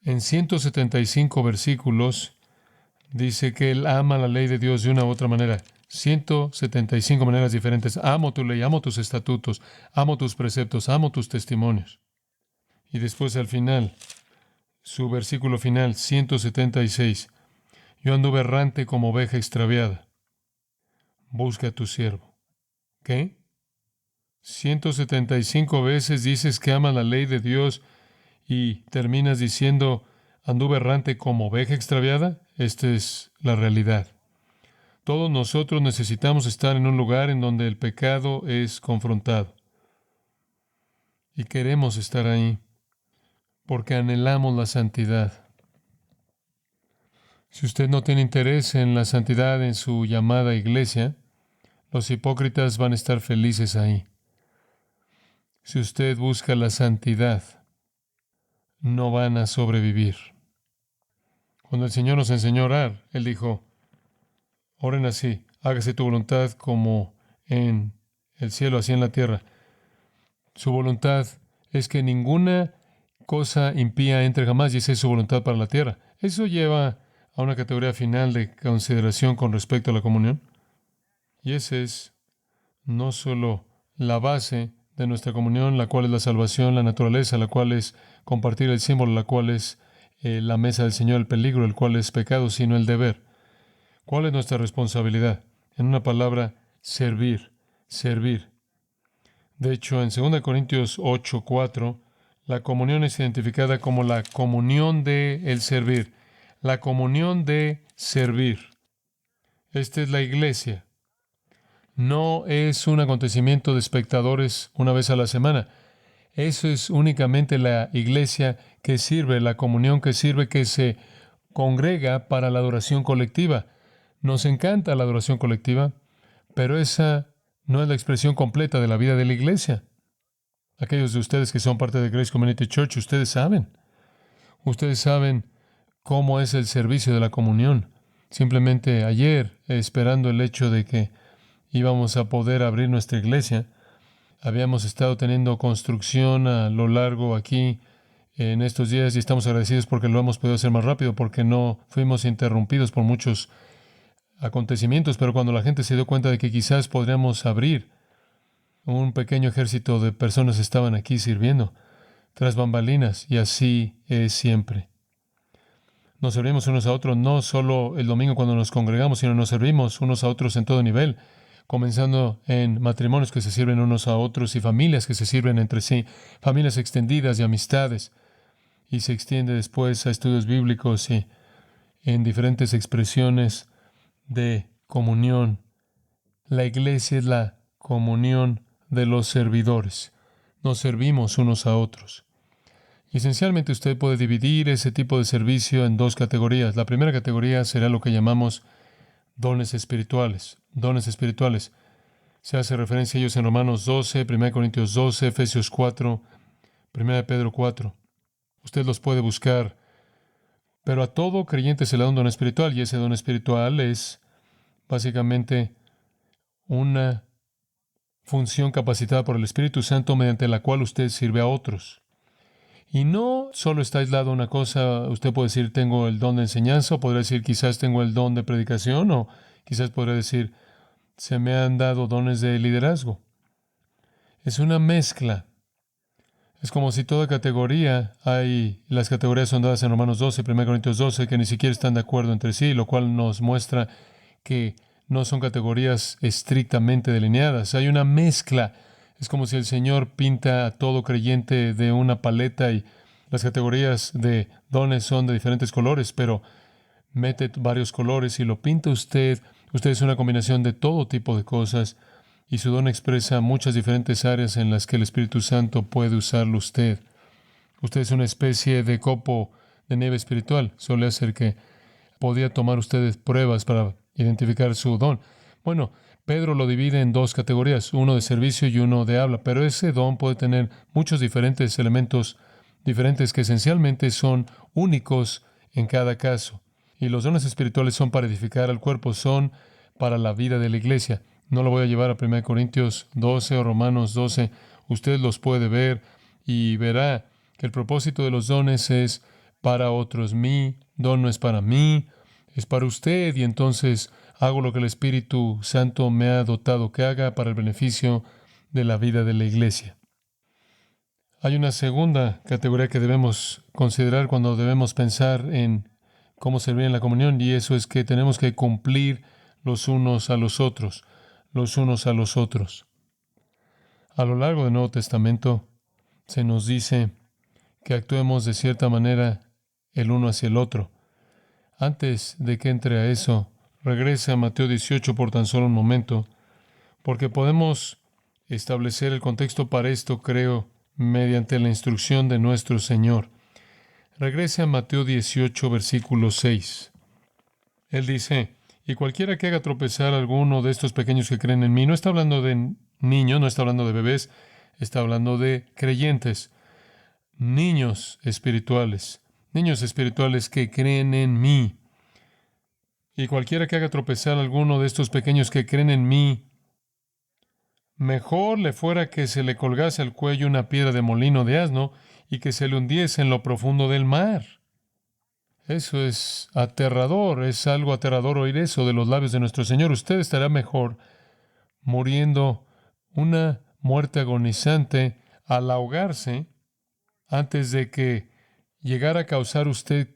[SPEAKER 1] en 175 versículos dice que él ama la ley de Dios de una u otra manera. 175 maneras diferentes. Amo tu ley, amo tus estatutos, amo tus preceptos, amo tus testimonios. Y después al final, su versículo final, 176. Yo anduve errante como oveja extraviada. Busca a tu siervo. ¿Qué? 175 veces dices que amas la ley de Dios y terminas diciendo, anduve errante como oveja extraviada. Esta es la realidad. Todos nosotros necesitamos estar en un lugar en donde el pecado es confrontado. Y queremos estar ahí porque anhelamos la santidad. Si usted no tiene interés en la santidad en su llamada iglesia, los hipócritas van a estar felices ahí. Si usted busca la santidad, no van a sobrevivir. Cuando el Señor nos enseñó a orar, Él dijo, oren así, hágase tu voluntad como en el cielo, así en la tierra. Su voluntad es que ninguna cosa impía entre jamás, y esa es su voluntad para la tierra. Eso lleva a una categoría final de consideración con respecto a la comunión. Y esa es no solo la base de nuestra comunión, la cual es la salvación, la naturaleza, la cual es compartir el símbolo, la cual es la mesa del Señor, el peligro, el cual es pecado, sino el deber. ¿Cuál es nuestra responsabilidad? En una palabra, servir, servir. De hecho, en 2 Corintios 8:4, la comunión es identificada como la comunión de el servir. La comunión de servir. Esta es la iglesia. No es un acontecimiento de espectadores una vez a la semana. Eso es únicamente la iglesia que sirve, la comunión que sirve, que se congrega para la adoración colectiva. Nos encanta la adoración colectiva, pero esa no es la expresión completa de la vida de la iglesia. Aquellos de ustedes que son parte de Grace Community Church, ustedes saben cómo es el servicio de la comunión. Simplemente ayer, esperando el hecho de que íbamos a poder abrir nuestra iglesia, habíamos estado teniendo construcción a lo largo aquí en estos días y estamos agradecidos porque lo hemos podido hacer más rápido, porque no fuimos interrumpidos por muchos acontecimientos, pero cuando la gente se dio cuenta de que quizás podríamos abrir, un pequeño ejército de personas estaban aquí sirviendo, tras bambalinas, y así es siempre. Nos servimos unos a otros, no solo el domingo cuando nos congregamos, sino nos servimos unos a otros en todo nivel, comenzando en matrimonios que se sirven unos a otros y familias que se sirven entre sí, familias extendidas y amistades, y se extiende después a estudios bíblicos y en diferentes expresiones de comunión. La iglesia es la comunión de los servidores. Nos servimos unos a otros. Y esencialmente usted puede dividir ese tipo de servicio en 2 categorías. La primera categoría será lo que llamamos dones espirituales. Dones espirituales. Se hace referencia a ellos en Romanos 12, 1 Corintios 12, Efesios 4, 1 Pedro 4. Usted los puede buscar. Pero a todo creyente se le da un don espiritual, y ese don espiritual es básicamente una función capacitada por el Espíritu Santo mediante la cual usted sirve a otros. Y no solo está aislado una cosa. Usted puede decir tengo el don de enseñanza, o podría decir quizás tengo el don de predicación, o quizás podría decir se me han dado dones de liderazgo. Es una mezcla. Es como si toda categoría, las categorías son dadas en Romanos 12, 1 Corintios 12, que ni siquiera están de acuerdo entre sí, lo cual nos muestra que no son categorías estrictamente delineadas. Hay una mezcla. Es como si el Señor pinta a todo creyente de una paleta y las categorías de dones son de diferentes colores, pero mete varios colores y lo pinta usted. Usted es una combinación de todo tipo de cosas y su don expresa muchas diferentes áreas en las que el Espíritu Santo puede usarlo usted. Usted es una especie de copo de nieve espiritual. Suele hacer que podía tomar ustedes pruebas para identificar su don. Bueno, Pedro lo divide en 2 categorías, uno de servicio y uno de habla, pero ese don puede tener muchos diferentes elementos diferentes que esencialmente son únicos en cada caso. Y los dones espirituales son para edificar al cuerpo, son para la vida de la iglesia. No lo voy a llevar a 1 Corintios 12 o Romanos 12. Usted los puede ver y verá que el propósito de los dones es para otros. Mi don no es para mí, es para usted, y entonces hago lo que el Espíritu Santo me ha dotado que haga para el beneficio de la vida de la iglesia. Hay una segunda categoría que debemos considerar cuando debemos pensar en cómo servir en la comunión, y eso es que tenemos que cumplir los unos a los otros, los unos a los otros. A lo largo del Nuevo Testamento se nos dice que actuemos de cierta manera el uno hacia el otro. Antes de que entre a eso, regrese a Mateo 18 por tan solo un momento, porque podemos establecer el contexto para esto, creo, mediante la instrucción de nuestro Señor. Regrese a Mateo 18, versículo 6. Él dice, y cualquiera que haga tropezar a alguno de estos pequeños que creen en mí, no está hablando de niños, no está hablando de bebés, está hablando de creyentes, niños espirituales que creen en mí. Y cualquiera que haga tropezar a alguno de estos pequeños que creen en mí, mejor le fuera que se le colgase al cuello una piedra de molino de asno y que se le hundiese en lo profundo del mar. Eso es aterrador, es algo aterrador oír eso de los labios de nuestro Señor. Usted estará mejor muriendo una muerte agonizante al ahogarse antes de que llegara a causar usted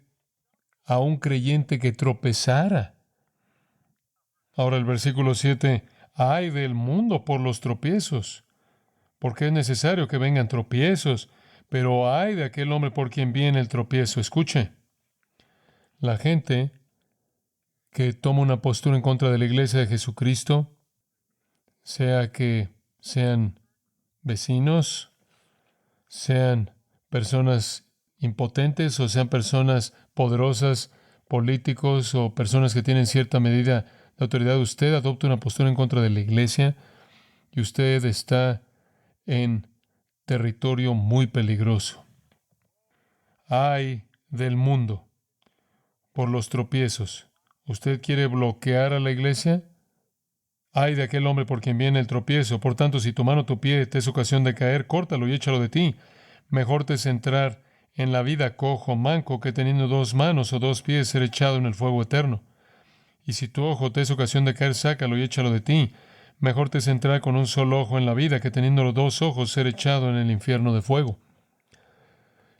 [SPEAKER 1] a un creyente que tropezara. Ahora el versículo 7, ay del mundo por los tropiezos, porque es necesario que vengan tropiezos, pero ay de aquel hombre por quien viene el tropiezo. Escuche, la gente que toma una postura en contra de la iglesia de Jesucristo, sea que sean vecinos, sean personas impotentes o sean personas poderosas, políticos o personas que tienen cierta medida de autoridad, usted adopta una postura en contra de la iglesia y usted está en territorio muy peligroso. Ay del mundo por los tropiezos. ¿Usted quiere bloquear a la iglesia? Ay de aquel hombre por quien viene el tropiezo. Por tanto, si tu mano o tu pie te es ocasión de caer, córtalo y échalo de ti. Mejor te es entrar en la vida cojo, manco, que teniendo dos manos o dos pies ser echado en el fuego eterno. Y si tu ojo te es ocasión de caer, sácalo y échalo de ti. Mejor te es entrar con un solo ojo en la vida, que teniendo los dos ojos ser echado en el infierno de fuego.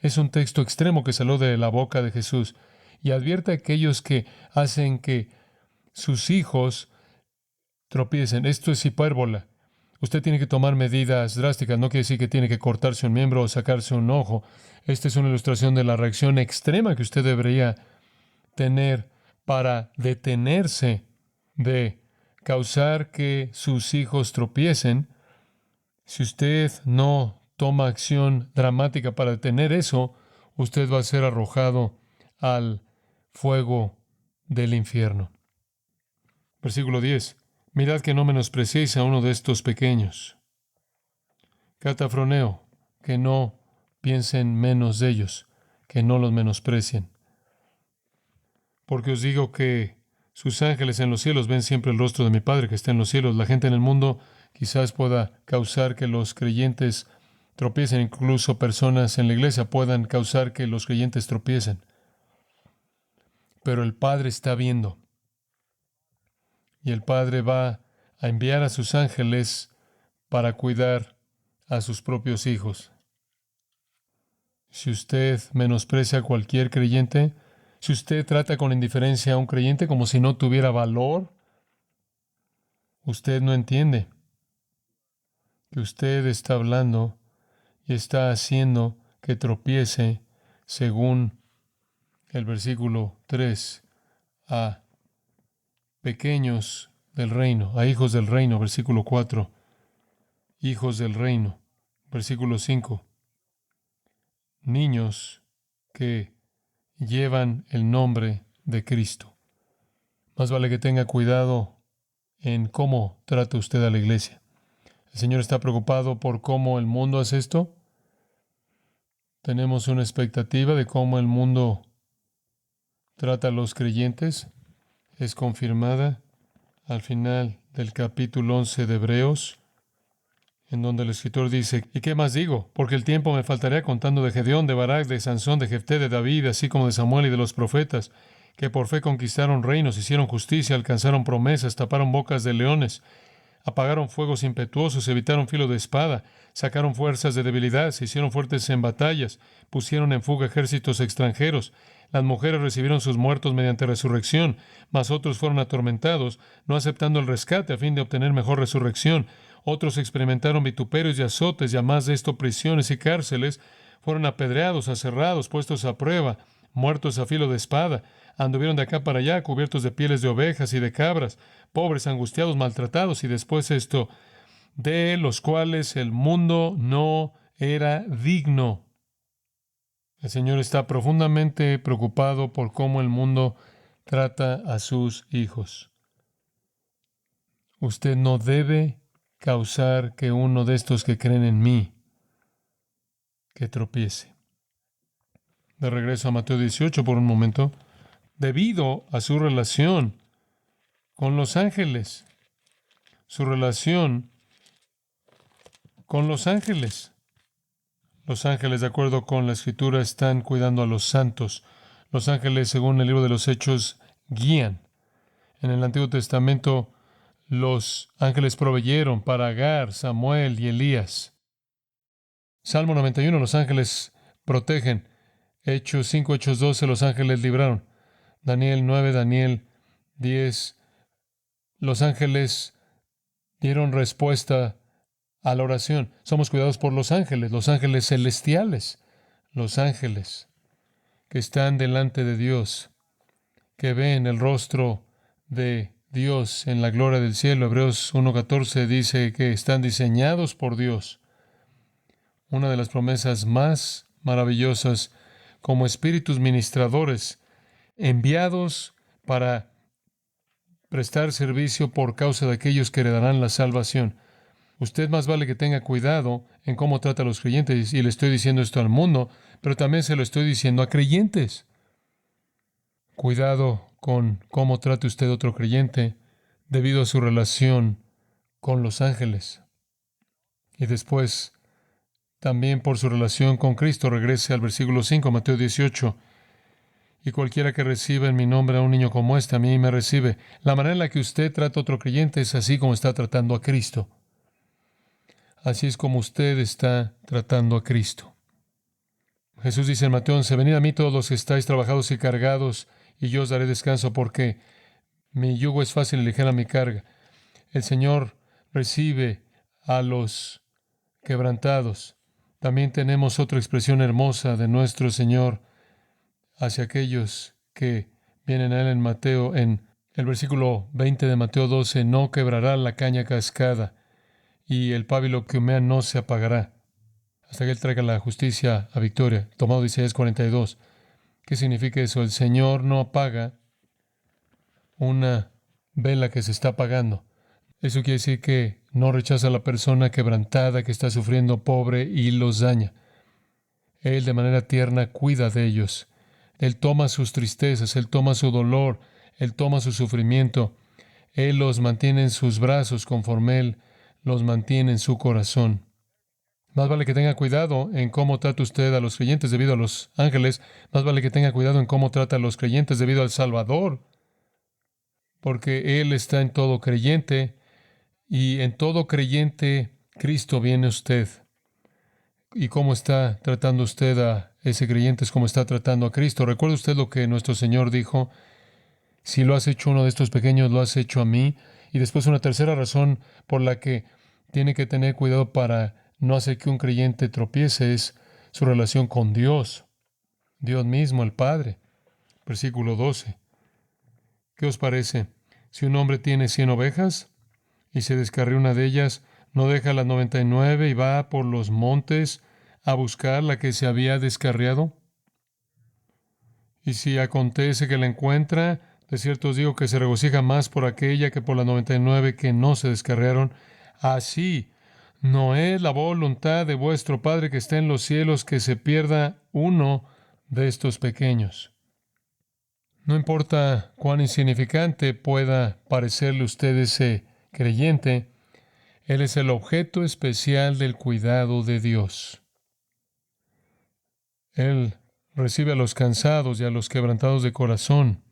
[SPEAKER 1] Es un texto extremo que salió de la boca de Jesús y advierte a aquellos que hacen que sus hijos tropiecen. Esto es hipérbola. Usted tiene que tomar medidas drásticas. No quiere decir que tiene que cortarse un miembro o sacarse un ojo. Esta es una ilustración de la reacción extrema que usted debería tener para detenerse de causar que sus hijos tropiecen. Si usted no toma acción dramática para detener eso, usted va a ser arrojado al fuego del infierno. Versículo 10. Mirad que no menospreciéis a uno de estos pequeños. Catafroneo, que no piensen menos de ellos, que no los menosprecien. Porque os digo que sus ángeles en los cielos ven siempre el rostro de mi Padre que está en los cielos. La gente en el mundo quizás pueda causar que los creyentes tropiecen, incluso personas en la iglesia puedan causar que los creyentes tropiecen. Pero el Padre está viendo. Y el Padre va a enviar a sus ángeles para cuidar a sus propios hijos. Si usted menosprecia a cualquier creyente, si usted trata con indiferencia a un creyente como si no tuviera valor, usted no entiende que usted está hablando y está haciendo que tropiece, según el versículo 3, a pequeños del reino, a hijos del reino, versículo 4, hijos del reino, versículo 5, niños que llevan el nombre de Cristo. Más vale que tenga cuidado en cómo trata usted a la iglesia. ¿El Señor está preocupado por cómo el mundo hace esto? ¿Tenemos una expectativa de cómo el mundo trata a los creyentes? Es confirmada al final del capítulo 11 de Hebreos, en donde el escritor dice, ¿y qué más digo? Porque el tiempo me faltaría contando de Gedeón, de Barak, de Sansón, de Jefté, de David, así como de Samuel y de los profetas, que por fe conquistaron reinos, hicieron justicia, alcanzaron promesas, taparon bocas de leones, apagaron fuegos impetuosos, evitaron filo de espada, sacaron fuerzas de debilidad, se hicieron fuertes en batallas, pusieron en fuga ejércitos extranjeros. Las mujeres recibieron sus muertos mediante resurrección, mas otros fueron atormentados, no aceptando el rescate a fin de obtener mejor resurrección. Otros experimentaron vituperios y azotes, y además de esto prisiones y cárceles, fueron apedreados, aserrados, puestos a prueba, muertos a filo de espada. Anduvieron de acá para allá, cubiertos de pieles de ovejas y de cabras, pobres, angustiados, maltratados, y después esto, de los cuales el mundo no era digno. El Señor está profundamente preocupado por cómo el mundo trata a sus hijos. Usted no debe causar que uno de estos que creen en mí que tropiece. De regreso a Mateo 18 por un momento. Debido a su relación con los ángeles, su relación con los ángeles. Los ángeles, de acuerdo con la Escritura, están cuidando a los santos. Los ángeles, según el libro de los Hechos, guían. En el Antiguo Testamento, los ángeles proveyeron para Agar, Samuel y Elías. Salmo 91, los ángeles protegen. Hechos 5, Hechos 12, los ángeles libraron. Daniel 9, Daniel 10, los ángeles dieron respuesta a la oración. Somos cuidados por los ángeles celestiales, los ángeles que están delante de Dios, que ven el rostro de Dios en la gloria del cielo. Hebreos 1:14 dice que están diseñados por Dios. Una de las promesas más maravillosas, como espíritus ministradores enviados para prestar servicio por causa de aquellos que heredarán la salvación. Usted más vale que tenga cuidado en cómo trata a los creyentes, y le estoy diciendo esto al mundo, pero también se lo estoy diciendo a creyentes. Cuidado con cómo trate usted a otro creyente debido a su relación con los ángeles. Y después, también por su relación con Cristo. Regrese al versículo 5, Mateo 18. Y cualquiera que reciba en mi nombre a un niño como este, a mí me recibe. La manera en la que usted trata a otro creyente es así como está tratando a Cristo. Así es como usted está tratando a Cristo. Jesús dice en Mateo 11, venid a mí todos los que estáis trabajados y cargados, y yo os daré descanso, porque mi yugo es fácil y ligera mi carga. El Señor recibe a los quebrantados. También tenemos otra expresión hermosa de nuestro Señor hacia aquellos que vienen a Él en Mateo, en el versículo 20 de Mateo 12, no quebrará la caña cascada, y el pábilo que humea no se apagará, hasta que Él traiga la justicia a victoria. Tomado de Isaías 42. ¿Qué significa eso? El Señor no apaga una vela que se está apagando. Eso quiere decir que no rechaza a la persona quebrantada que está sufriendo, pobre, y los daña. Él de manera tierna cuida de ellos. Él toma sus tristezas, Él toma su dolor, Él toma su sufrimiento. Él los mantiene en sus brazos conforme Él los mantiene en su corazón. Más vale que tenga cuidado en cómo trata usted a los creyentes debido a los ángeles. Más vale que tenga cuidado en cómo trata a los creyentes debido al Salvador. Porque Él está en todo creyente, y en todo creyente Cristo viene a usted. ¿Y cómo está tratando usted a ese creyente? Es como está tratando a Cristo. ¿Recuerda usted lo que nuestro Señor dijo? Si lo has hecho a uno de estos pequeños, lo has hecho a mí. Y después una tercera razón por la que tiene que tener cuidado para no hacer que un creyente tropiece es su relación con Dios. Dios mismo, el Padre. Versículo 12. ¿Qué os parece? Si un hombre tiene 100 ovejas y se descarría una de ellas, ¿no deja las 99 y va por los montes a buscar la que se había descarriado? Y si acontece que la encuentra, de cierto os digo que se regocija más por aquella que por las 99 que no se descarriaron. Así no es la voluntad de vuestro Padre que está en los cielos que se pierda uno de estos pequeños. No importa cuán insignificante pueda parecerle usted ese creyente, él es el objeto especial del cuidado de Dios. Él recibe a los cansados y a los quebrantados de corazón,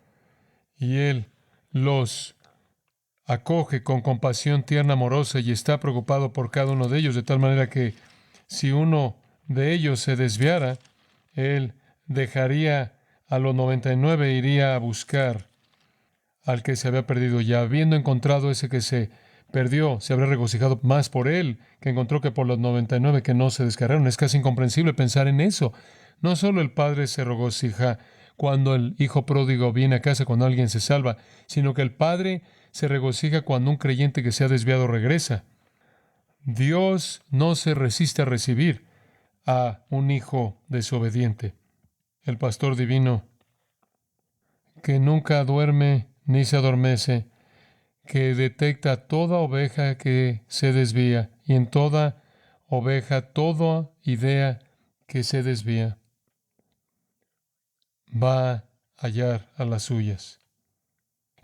[SPEAKER 1] y Él los acoge con compasión tierna, amorosa, y está preocupado por cada uno de ellos, de tal manera que si uno de ellos se desviara, Él dejaría a los 99 e iría a buscar al que se había perdido. Ya habiendo encontrado ese que se perdió, se habrá regocijado más por él, que encontró que por los 99 que no se descargaron. Es casi incomprensible pensar en eso. No solo el Padre se regocija cuando el hijo pródigo viene a casa, cuando alguien se salva, sino que el Padre se regocija cuando un creyente que se ha desviado regresa. Dios no se resiste a recibir a un hijo desobediente. El pastor divino, que nunca duerme ni se adormece, que detecta toda oveja que se desvía, y en toda oveja, toda idea que se desvía, va a hallar a las suyas.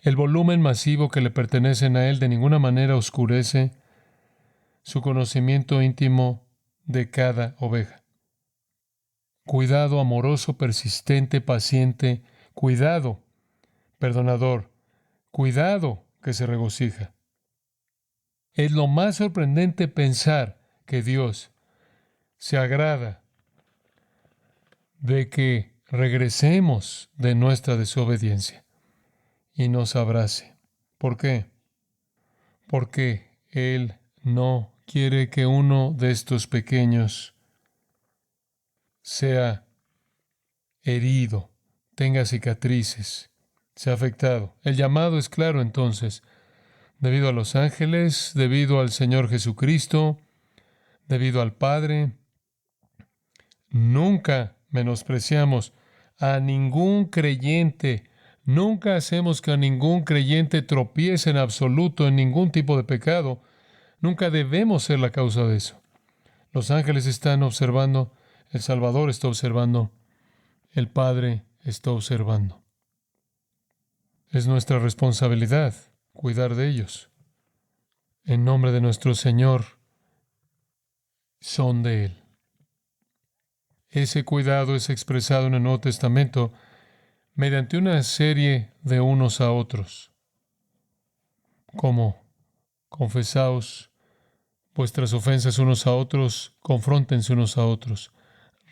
[SPEAKER 1] El volumen masivo que le pertenecen a él de ninguna manera oscurece su conocimiento íntimo de cada oveja. Cuidado amoroso, persistente, paciente, cuidado, perdonador, cuidado que se regocija. Es lo más sorprendente pensar que Dios se agrada de que regresemos de nuestra desobediencia y nos abrace. ¿Por qué? Porque Él no quiere que uno de estos pequeños sea herido, tenga cicatrices, sea afectado. El llamado es claro entonces, debido a los ángeles, debido al Señor Jesucristo, debido al Padre. Nunca menospreciamos a ningún creyente. Nunca hacemos que a ningún creyente tropiece en absoluto en ningún tipo de pecado. Nunca debemos ser la causa de eso. Los ángeles están observando, el Salvador está observando, el Padre está observando. Es nuestra responsabilidad cuidar de ellos. En nombre de nuestro Señor, son de Él. Ese cuidado es expresado en el Nuevo Testamento mediante una serie de unos a otros, como confesaos vuestras ofensas unos a otros, confróntense unos a otros,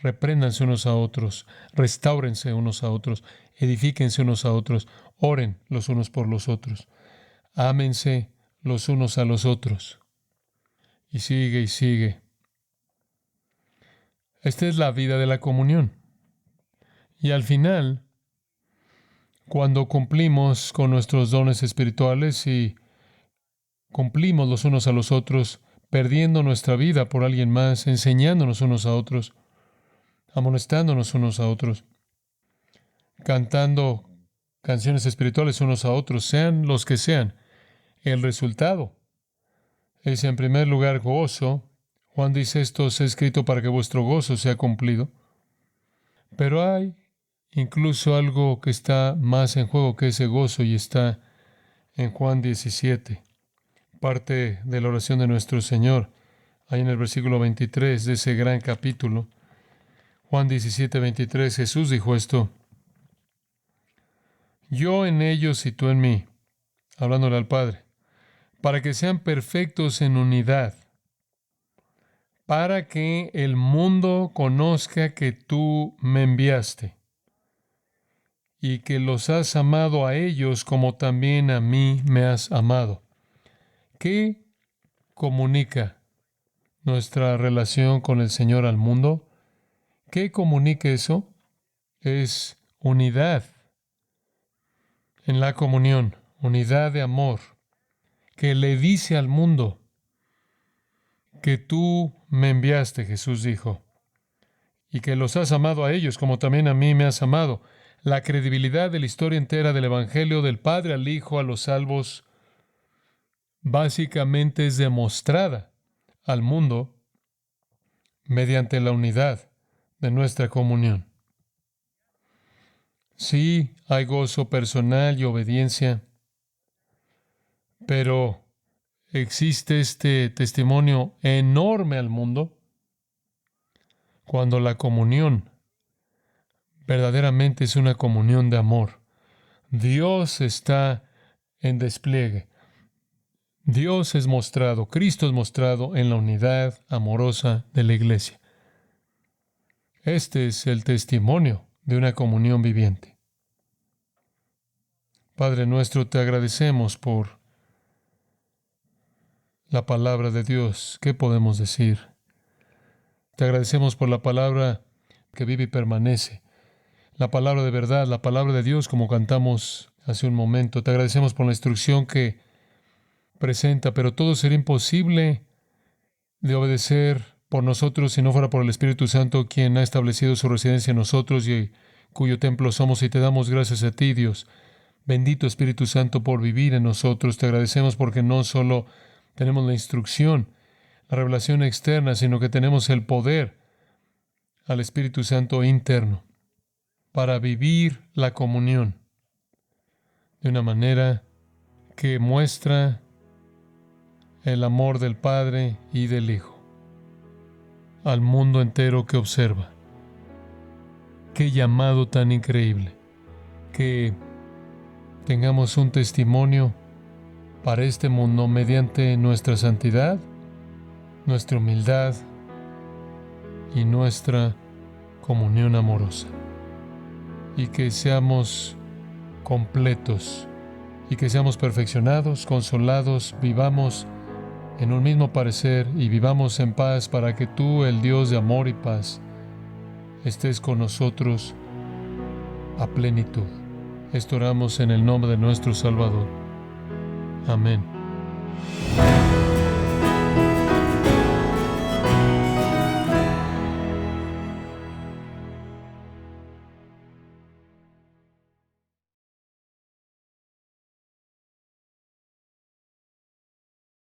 [SPEAKER 1] repréndanse unos a otros, restáurense unos a otros, edifíquense unos a otros, oren los unos por los otros, ámense los unos a los otros. Y sigue y sigue. Esta es la vida de la comunión. Y al final, cuando cumplimos con nuestros dones espirituales y cumplimos los unos a los otros, perdiendo nuestra vida por alguien más, enseñándonos unos a otros, amonestándonos unos a otros, cantando canciones espirituales unos a otros, sean los que sean. El resultado es, en primer lugar, gozo. Juan dice, esto os he escrito para que vuestro gozo sea cumplido. Pero hay incluso algo que está más en juego que ese gozo, y está en Juan 17, parte de la oración de nuestro Señor, ahí en el versículo 23 de ese gran capítulo. Juan 17, 23, Jesús dijo esto: yo en ellos y tú en mí, hablándole al Padre, para que sean perfectos en unidad, para que el mundo conozca que tú me enviaste y que los has amado a ellos como también a mí me has amado. ¿Qué comunica nuestra relación con el Señor al mundo? ¿Qué comunica eso? Es unidad en la comunión, unidad de amor, que le dice al mundo que tú me enviaste, Jesús dijo, y que los has amado a ellos como también a mí me has amado. La credibilidad de la historia entera del Evangelio, del Padre al Hijo, a los salvos, básicamente es demostrada al mundo mediante la unidad de nuestra comunión. Sí, hay gozo personal y obediencia, pero existe este testimonio enorme al mundo cuando la comunión verdaderamente es una comunión de amor. Dios está en despliegue. Dios es mostrado, Cristo es mostrado en la unidad amorosa de la iglesia. Este es el testimonio de una comunión viviente. Padre nuestro, te agradecemos por la palabra de Dios. ¿Qué podemos decir? Te agradecemos por la palabra que vive y permanece, la palabra de verdad, la palabra de Dios, como cantamos hace un momento. Te agradecemos por la instrucción que presenta, pero todo sería imposible de obedecer por nosotros si no fuera por el Espíritu Santo, quien ha establecido su residencia en nosotros y cuyo templo somos, y te damos gracias a ti, Dios. Bendito Espíritu Santo, por vivir en nosotros. Te agradecemos porque no solo tenemos la instrucción, la revelación externa, sino que tenemos el poder al Espíritu Santo interno para vivir la comunión de una manera que muestra el amor del Padre y del Hijo al mundo entero que observa. Qué llamado tan increíble, que tengamos un testimonio para este mundo mediante nuestra santidad, nuestra humildad y nuestra comunión amorosa. Y que seamos completos y que seamos perfeccionados, consolados, vivamos en un mismo parecer y vivamos en paz para que tú, el Dios de amor y paz, estés con nosotros a plenitud. Esto oramos en el nombre de nuestro Salvador. Amén.